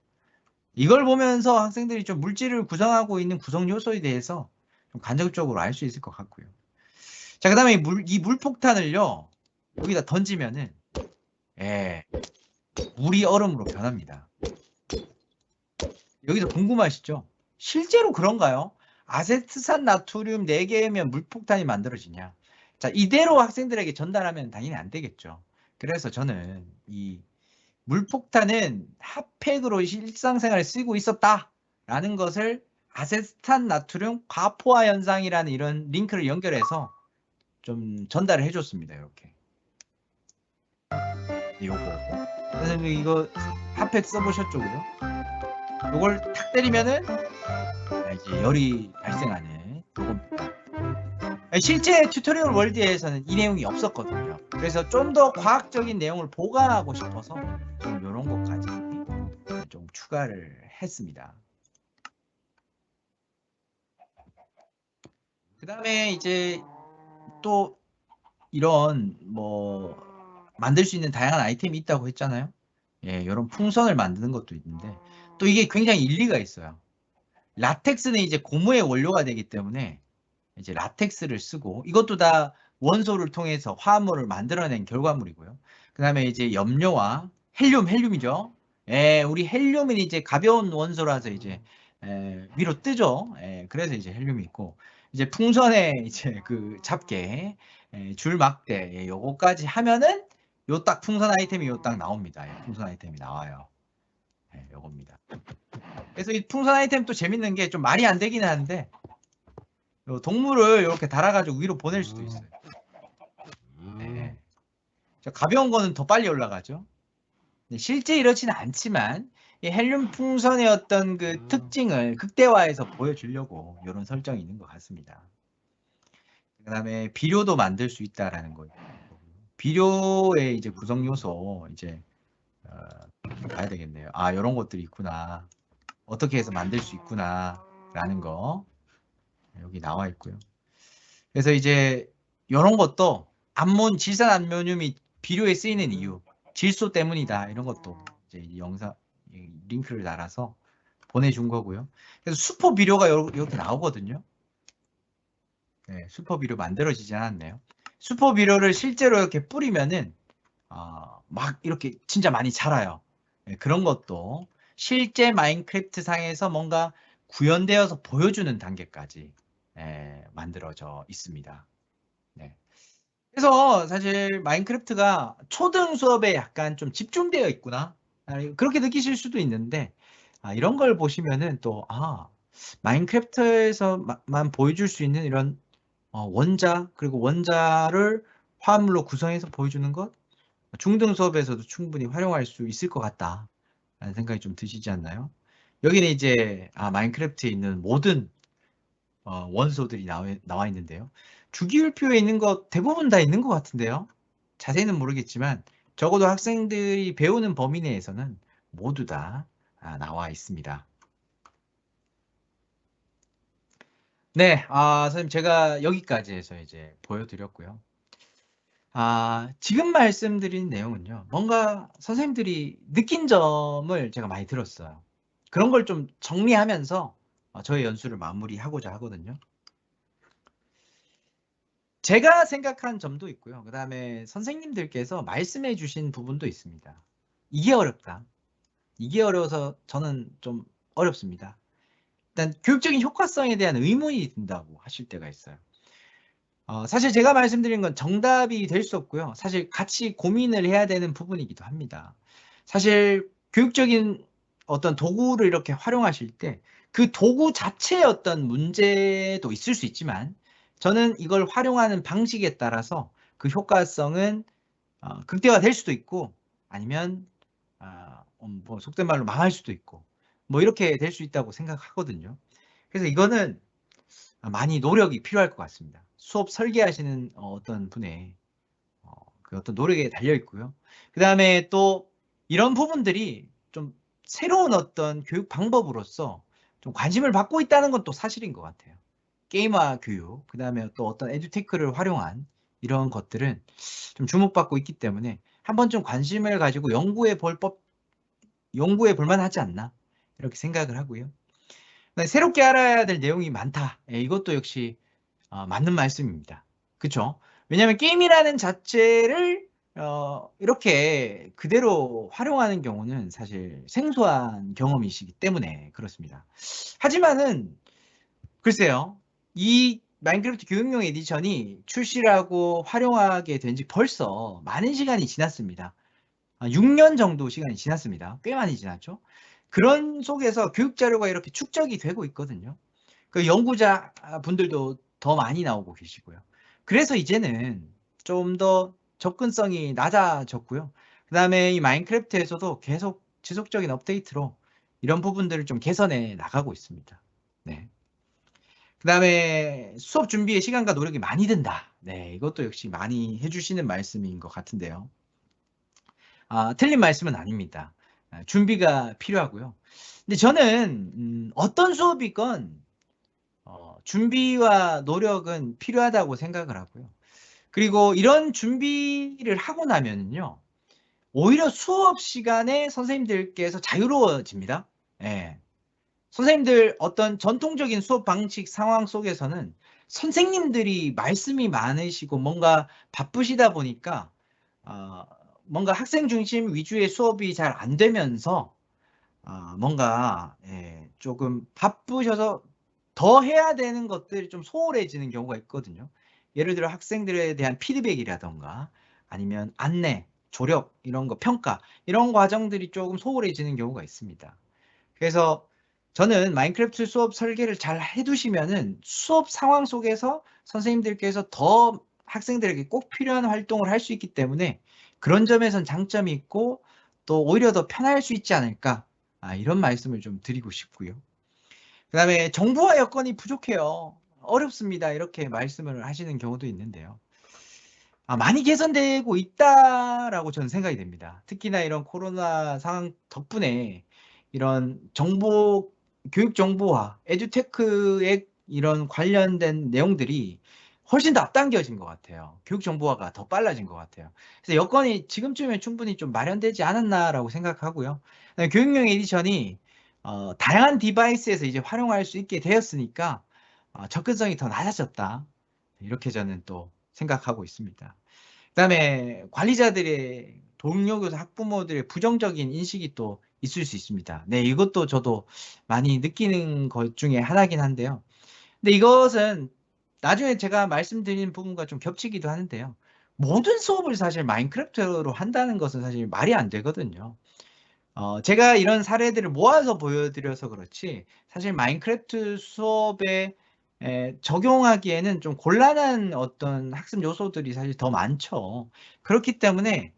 이걸 보면서 학생들이 좀 물질을 구성하고 있는 구성 요소에 대해서 좀 간접적으로 알 수 있을 것 같고요. 자, 그 다음에 이 물폭탄을요, 여기다 던지면은 물이 얼음으로 변합니다. 여기서 궁금하시죠? 실제로 그런가요? 아세트산 나트륨 4개면 물폭탄이 만들어지냐? 자, 이대로 학생들에게 전달하면 당연히 안 되겠죠. 그래서 저는 이 물폭탄은 핫팩으로 일상생활에 쓰고 있었다라는 것을 아세트산 나트륨 과포화 현상이라는 이런 링크를 연결해서 좀 전달을 해줬습니다. 이렇게. 요거. 선생님 이거 핫팩 써보셨죠? 그죠? 요걸 탁 때리면은 이제 열이 발생하는 요겁니다. 실제 튜토리얼 월드에서는 이 내용이 없었거든요. 그래서 좀 더 과학적인 내용을 보강하고 싶어서 좀 이런 것까지 좀 추가를 했습니다. 그 다음에 이제 또 이런 뭐 만들 수 있는 다양한 아이템이 있다고 했잖아요. 이런 풍선을 만드는 것도 있는데 또 이게 굉장히 일리가 있어요. 라텍스는 이제 고무의 원료가 되기 때문에 이제 라텍스를 쓰고, 이것도 다 원소를 통해서 화합물을 만들어낸 결과물이고요. 그 다음에 이제 염료와 헬륨이죠. 우리 헬륨은 이제 가벼운 원소라서 이제 위로 뜨죠. 그래서 이제 헬륨이 있고, 이제 풍선에 이제 그 잡개, 줄막대, 요거까지 하면은 요 딱 풍선 아이템이 요 딱 나옵니다. 풍선 아이템이 나와요. 요겁니다. 그래서 이 풍선 아이템 또 재밌는 게 좀 말이 안 되긴 하는데, 동물을 이렇게 달아가지고 위로 보낼 수도 있어요. 가벼운 거는 더 빨리 올라가죠. 실제 이렇지는 않지만 이 헬륨 풍선의 어떤 그 특징을 극대화해서 보여주려고 이런 설정이 있는 것 같습니다. 그 다음에 비료도 만들 수 있다라는 거예요. 비료의 이제 구성 요소 이제 봐야 되겠네요. 이런 것들이 있구나. 어떻게 해서 만들 수 있구나라는 거 여기 나와 있고요. 그래서 이제 이런 것도 질산 암모늄이 비료에 쓰이는 이유, 질소 때문이다. 이런 것도 이제 영상 링크를 달아서 보내준 거고요. 그래서 슈퍼 비료가 이렇게 나오거든요. 슈퍼 비료 만들어지지 않았네요. 수포 비료를 실제로 이렇게 뿌리면은 막 이렇게 진짜 많이 자라요. 예, 그런 것도 실제 마인크래프트 상에서 뭔가 구현되어서 보여주는 단계까지 만들어져 있습니다. 네. 그래서 사실 마인크래프트가 초등 수업에 약간 좀 집중되어 있구나. 그렇게 느끼실 수도 있는데, 이런 걸 보시면은 또, 마인크래프트에서만 보여줄 수 있는 이런 원자, 그리고 원자를 화합물로 구성해서 보여주는 것, 중등 수업에서도 충분히 활용할 수 있을 것 같다. 라는 생각이 좀 드시지 않나요? 여기는 이제, 마인크래프트에 있는 모든 원소들이 나와 있는데요. 주기율표에 있는 것 대부분 다 있는 것 같은데요. 자세히는 모르겠지만 적어도 학생들이 배우는 범위 내에서는 모두 다 나와 있습니다. 네, 선생님 제가 여기까지 해서 이제 보여드렸고요. 지금 말씀드린 내용은요. 뭔가 선생님들이 느낀 점을 제가 많이 들었어요. 그런 걸 좀 정리하면서 저의 연수를 마무리하고자 하거든요. 제가 생각한 점도 있고요. 그 다음에 선생님들께서 말씀해 주신 부분도 있습니다. 이게 어렵다. 이게 어려워서 저는 좀 어렵습니다. 일단 교육적인 효과성에 대한 의문이 든다고 하실 때가 있어요. 사실 제가 말씀드린 건 정답이 될 수 없고요. 사실 같이 고민을 해야 되는 부분이기도 합니다. 사실 교육적인 어떤 도구를 이렇게 활용하실 때 그 도구 자체의 어떤 문제도 있을 수 있지만 저는 이걸 활용하는 방식에 따라서 그 효과성은 극대화될 수도 있고 아니면 뭐 속된 말로 망할 수도 있고 뭐 이렇게 될 수 있다고 생각하거든요. 그래서 이거는 많이 노력이 필요할 것 같습니다. 수업 설계하시는 어떤 분의 그 어떤 노력에 달려 있고요. 그 다음에 또 이런 부분들이 좀 새로운 어떤 교육 방법으로서 좀 관심을 받고 있다는 건 또 사실인 것 같아요. 게임화 교육, 그 다음에 또 어떤 에듀테크를 활용한 이런 것들은 좀 주목받고 있기 때문에 한번 좀 관심을 가지고 연구해 볼 만하지 않나 이렇게 생각을 하고요. 새롭게 알아야 될 내용이 많다. 이것도 역시 맞는 말씀입니다. 그렇죠? 왜냐하면 게임이라는 자체를 이렇게 그대로 활용하는 경우는 사실 생소한 경험이시기 때문에 그렇습니다. 하지만은 글쎄요. 이 마인크래프트 교육용 에디션이 출시라고 활용하게 된 지 벌써 많은 시간이 지났습니다. 6년 정도 시간이 지났습니다. 꽤 많이 지났죠. 그런 속에서 교육 자료가 이렇게 축적이 되고 있거든요. 그 연구자 분들도 더 많이 나오고 계시고요. 그래서 이제는 좀 더 접근성이 낮아졌고요. 그 다음에 이 마인크래프트에서도 계속 지속적인 업데이트로 이런 부분들을 좀 개선해 나가고 있습니다. 네. 그 다음에 수업 준비에 시간과 노력이 많이 든다. 네, 이것도 역시 많이 해주시는 말씀인 것 같은데요. 틀린 말씀은 아닙니다. 준비가 필요하고요. 근데 저는 어떤 수업이건 준비와 노력은 필요하다고 생각을 하고요. 그리고 이런 준비를 하고 나면요. 오히려 수업 시간에 선생님들께서 자유로워집니다. 예. 선생님들 어떤 전통적인 수업 방식 상황 속에서는 선생님들이 말씀이 많으시고 뭔가 바쁘시다 보니까 뭔가 학생 중심 위주의 수업이 잘 안 되면서 뭔가 조금 바쁘셔서 더 해야 되는 것들이 좀 소홀해지는 경우가 있거든요. 예를 들어 학생들에 대한 피드백이라던가 아니면 안내, 조력 이런 거 평가 이런 과정들이 조금 소홀해지는 경우가 있습니다. 그래서 저는 마인크래프트 수업 설계를 잘 해두시면은 수업 상황 속에서 선생님들께서 더 학생들에게 꼭 필요한 활동을 할 수 있기 때문에 그런 점에선 장점이 있고 또 오히려 더 편할 수 있지 않을까 이런 말씀을 좀 드리고 싶고요. 그 다음에 정보화 여건이 부족해요. 어렵습니다. 이렇게 말씀을 하시는 경우도 있는데요. 많이 개선되고 있다라고 저는 생각이 됩니다. 특히나 이런 코로나 상황 덕분에 이런 교육 정보화, 에듀테크에 이런 관련된 내용들이 훨씬 더 앞당겨진 것 같아요. 교육 정보화가 더 빨라진 것 같아요. 그래서 여건이 지금쯤에 충분히 좀 마련되지 않았나라고 생각하고요. 교육용 에디션이 다양한 디바이스에서 이제 활용할 수 있게 되었으니까 접근성이 더 낮아졌다. 이렇게 저는 또 생각하고 있습니다. 그다음에 관리자들의 동료 교사 학부모들의 부정적인 인식이 또 있을 수 있습니다. 네, 이것도 저도 많이 느끼는 것 중에 하나긴 한데요. 근데 이것은 나중에 제가 말씀드리는 부분과 좀 겹치기도 하는데요. 모든 수업을 사실 마인크래프트로 한다는 것은 사실 말이 안 되거든요. 제가 이런 사례들을 모아서 보여드려서 그렇지 사실 마인크래프트 수업에 적용하기에는 좀 곤란한 어떤 학습 요소들이 사실 더 많죠. 그렇기 때문에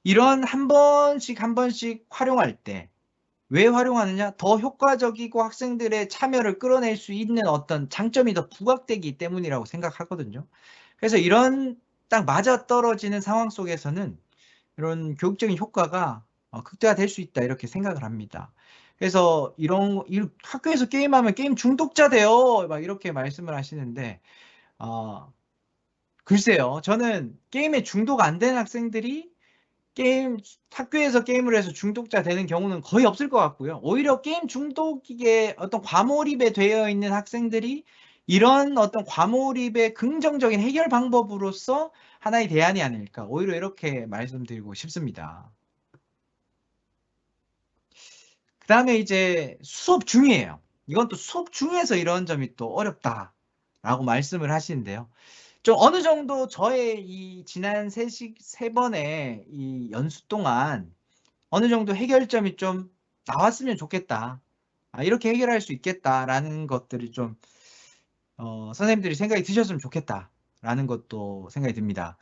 이런 한 번씩 활용할 때 왜 활용하느냐? 더 효과적이고 학생들의 참여를 끌어낼 수 있는 어떤 장점이 더 부각되기 때문이라고 생각하거든요. 그래서 이런 딱 맞아떨어지는 상황 속에서는 이런 교육적인 효과가 극대화될 수 있다 이렇게 생각을 합니다. 그래서 학교에서 게임하면 게임 중독자 돼요 막 이렇게 말씀을 하시는데 글쎄요. 저는 게임에 중독 안 되는 학생들이 학교에서 게임을 해서 중독자 되는 경우는 거의 없을 것 같고요. 오히려 게임 중독에 어떤 과몰입에 되어 있는 학생들이 이런 어떤 과몰입의 긍정적인 해결 방법으로서 하나의 대안이 아닐까. 오히려 이렇게 말씀드리고 싶습니다. 그 다음에 이제 수업 중이에요. 이건 또 수업 중에서 이런 점이 또 어렵다라고 말씀을 하시는데요. 좀 어느 정도 저의 이 지난 세 번의 이 연수 동안 어느 정도 해결점이 좀 나왔으면 좋겠다. 이렇게 해결할 수 있겠다라는 것들이 좀 선생님들이 생각이 드셨으면 좋겠다라는 것도 생각이 듭니다.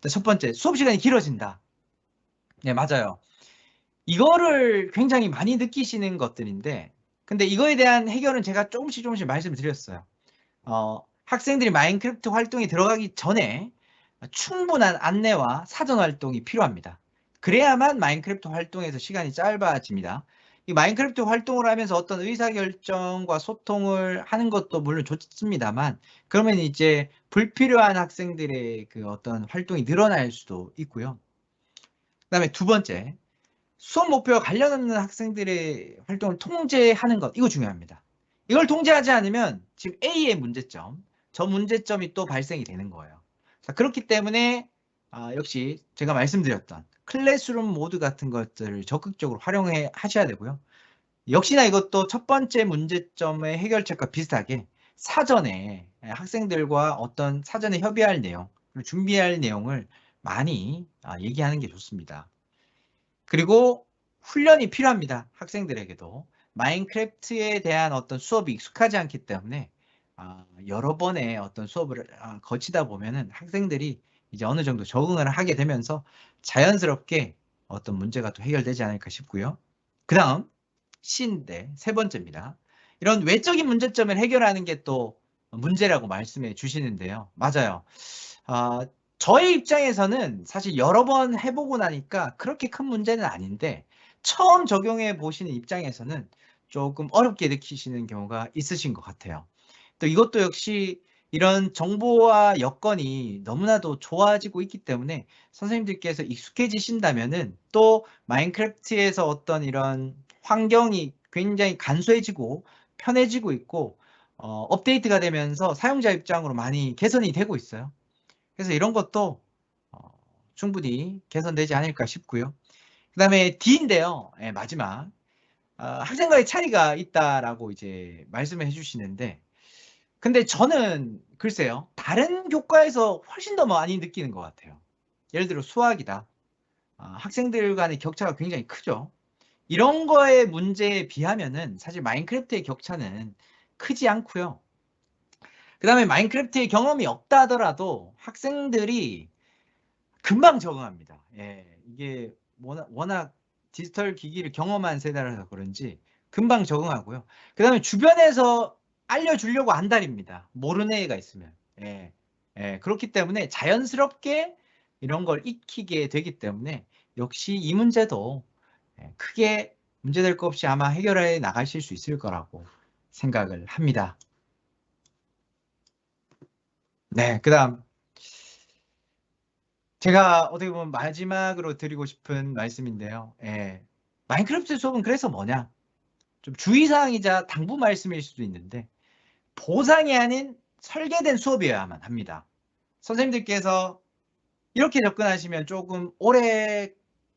첫 번째, 수업 시간이 길어진다. 네, 맞아요. 이거를 굉장히 많이 느끼시는 것들인데 근데 이거에 대한 해결은 제가 조금씩 말씀을 드렸어요. 학생들이 마인크래프트 활동에 들어가기 전에 충분한 안내와 사전 활동이 필요합니다. 그래야만 마인크래프트 활동에서 시간이 짧아집니다. 이 마인크래프트 활동을 하면서 어떤 의사결정과 소통을 하는 것도 물론 좋습니다만 그러면 이제 불필요한 학생들의 그 어떤 활동이 늘어날 수도 있고요. 그 다음에 두 번째, 수업 목표와 관련 없는 학생들의 활동을 통제하는 것, 이거 중요합니다. 이걸 통제하지 않으면 지금 A의 문제점, 저 문제점이 또 발생이 되는 거예요. 자, 그렇기 때문에 역시 제가 말씀드렸던 클래스룸 모드 같은 것들을 적극적으로 활용해 하셔야 되고요. 역시나 이것도 첫 번째 문제점의 해결책과 비슷하게 사전에 학생들과 어떤 사전에 협의할 내용, 준비할 내용을 많이 얘기하는 게 좋습니다. 그리고 훈련이 필요합니다. 학생들에게도. 마인크래프트에 대한 어떤 수업이 익숙하지 않기 때문에 여러 번의 어떤 수업을 거치다 보면은 학생들이 이제 어느 정도 적응을 하게 되면서 자연스럽게 어떤 문제가 또 해결되지 않을까 싶고요. 그 다음 C인데 세 번째입니다. 이런 외적인 문제점을 해결하는 게 또 문제라고 말씀해 주시는데요. 맞아요. 저의 입장에서는 사실 여러 번 해보고 나니까 그렇게 큰 문제는 아닌데 처음 적용해 보시는 입장에서는 조금 어렵게 느끼시는 경우가 있으신 것 같아요. 또 이것도 역시 이런 정보와 여건이 너무나도 좋아지고 있기 때문에 선생님들께서 익숙해지신다면은 또 마인크래프트에서 어떤 이런 환경이 굉장히 간소해지고 편해지고 있고 업데이트가 되면서 사용자 입장으로 많이 개선이 되고 있어요. 그래서 이런 것도 충분히 개선되지 않을까 싶고요. 그 다음에 D인데요. 네, 마지막. 학생과의 차이가 있다라고 이제 말씀을 해주시는데 근데 저는 글쎄요. 다른 교과에서 훨씬 더 많이 느끼는 것 같아요. 예를 들어 수학이다. 학생들 간의 격차가 굉장히 크죠. 이런 거의 문제에 비하면은 사실 마인크래프트의 격차는 크지 않고요. 그 다음에 마인크래프트의 경험이 없다 하더라도 학생들이 금방 적응합니다. 예, 이게 워낙 디지털 기기를 경험한 세대라서 그런지 금방 적응하고요. 그 다음에 주변에서 알려주려고 안달입니다. 모르는 애가 있으면. 예, 그렇기 때문에 자연스럽게 이런 걸 익히게 되기 때문에 역시 이 문제도 크게 문제될 것 없이 아마 해결해 나가실 수 있을 거라고 생각을 합니다. 네, 그 다음 제가 어떻게 보면 마지막으로 드리고 싶은 말씀인데요. 마인크래프트 수업은 그래서 뭐냐? 좀 주의사항이자 당부 말씀일 수도 있는데 보상이 아닌 설계된 수업이어야만 합니다. 선생님들께서 이렇게 접근하시면 조금 오래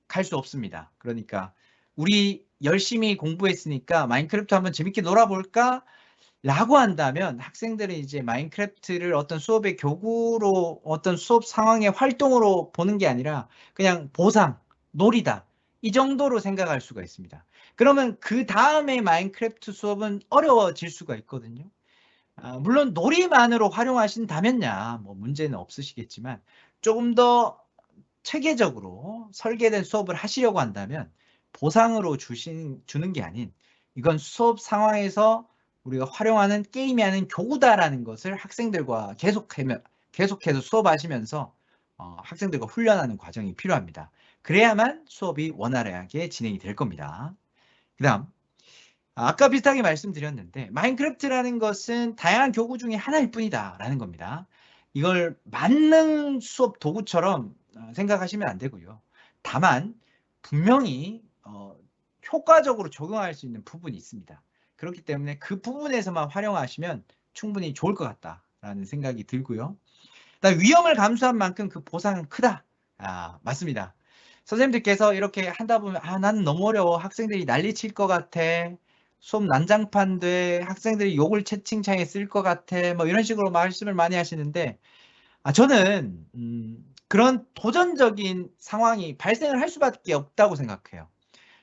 갈 수 없습니다. 그러니까 우리 열심히 공부했으니까 마인크래프트 한번 재밌게 놀아볼까? 라고 한다면 학생들은 이제 마인크래프트를 어떤 수업의 교구로 어떤 수업 상황의 활동으로 보는 게 아니라 그냥 보상, 놀이다. 이 정도로 생각할 수가 있습니다. 그러면 그 다음에 마인크래프트 수업은 어려워질 수가 있거든요. 물론 놀이만으로 활용하신다면야 뭐 문제는 없으시겠지만 조금 더 체계적으로 설계된 수업을 하시려고 한다면 보상으로 주는 게 아닌 이건 수업 상황에서 우리가 활용하는 게임이 아닌 교구다라는 것을 학생들과 계속해서 수업하시면서 학생들과 훈련하는 과정이 필요합니다. 그래야만 수업이 원활하게 진행이 될 겁니다. 그 다음 아까 비슷하게 말씀드렸는데 마인크래프트라는 것은 다양한 교구 중에 하나일 뿐이다 라는 겁니다. 이걸 만능 수업 도구처럼 생각하시면 안 되고요. 다만 분명히 효과적으로 적용할 수 있는 부분이 있습니다. 그렇기 때문에 그 부분에서만 활용하시면 충분히 좋을 것 같다라는 생각이 들고요. 그다음 위험을 감수한 만큼 그 보상은 크다. 맞습니다. 선생님들께서 이렇게 한다 보면 나는 너무 어려워. 학생들이 난리칠 것 같아. 수업 난장판 돼. 학생들이 욕을 채팅창에 쓸 것 같아. 뭐 이런 식으로 말씀을 많이 하시는데 저는 그런 도전적인 상황이 발생을 할 수밖에 없다고 생각해요.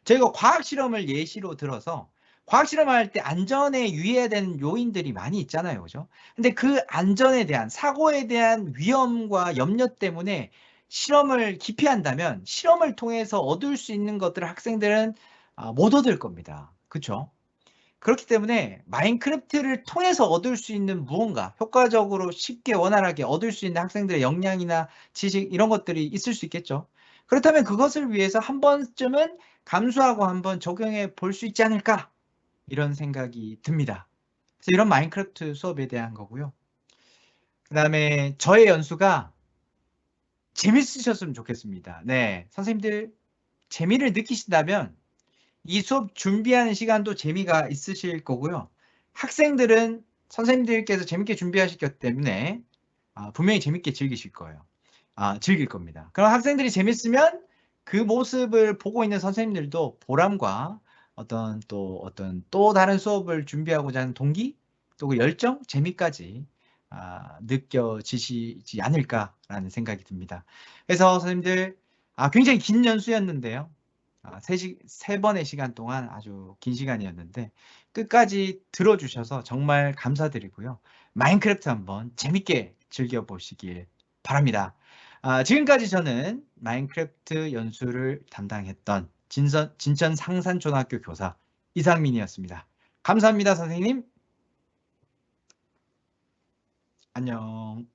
저희가 과학 실험을 예시로 들어서 과학 실험할 때 안전에 유의해야 되는 요인들이 많이 있잖아요. 그죠? 근데 그 안전에 대한 사고에 대한 위험과 염려 때문에 실험을 기피한다면 실험을 통해서 얻을 수 있는 것들을 학생들은 못 얻을 겁니다. 그렇죠? 그렇기 때문에 마인크래프트를 통해서 얻을 수 있는 무언가 효과적으로 쉽게 원활하게 얻을 수 있는 학생들의 역량이나 지식 이런 것들이 있을 수 있겠죠. 그렇다면 그것을 위해서 한 번쯤은 감수하고 한번 적용해 볼 수 있지 않을까 이런 생각이 듭니다. 그래서 이런 마인크래프트 수업에 대한 거고요. 그 다음에 저의 연수가 재밌으셨으면 좋겠습니다. 네, 선생님들 재미를 느끼신다면 이 수업 준비하는 시간도 재미가 있으실 거고요. 학생들은 선생님들께서 재밌게 준비하셨기 때문에 분명히 재밌게 즐기실 거예요. 즐길 겁니다. 그럼 학생들이 재밌으면 그 모습을 보고 있는 선생님들도 보람과 어떤 또 다른 수업을 준비하고자 하는 동기, 또 그 열정, 재미까지 느껴지시지 않을까라는 생각이 듭니다. 그래서 선생님들 굉장히 긴 연수였는데요. 세 번의 시간 동안 아주 긴 시간이었는데 끝까지 들어주셔서 정말 감사드리고요. 마인크래프트 한번 재밌게 즐겨보시길 바랍니다. 지금까지 저는 마인크래프트 연수를 담당했던 진천 상산초등학교 교사 이상민이었습니다. 감사합니다, 선생님. 안녕.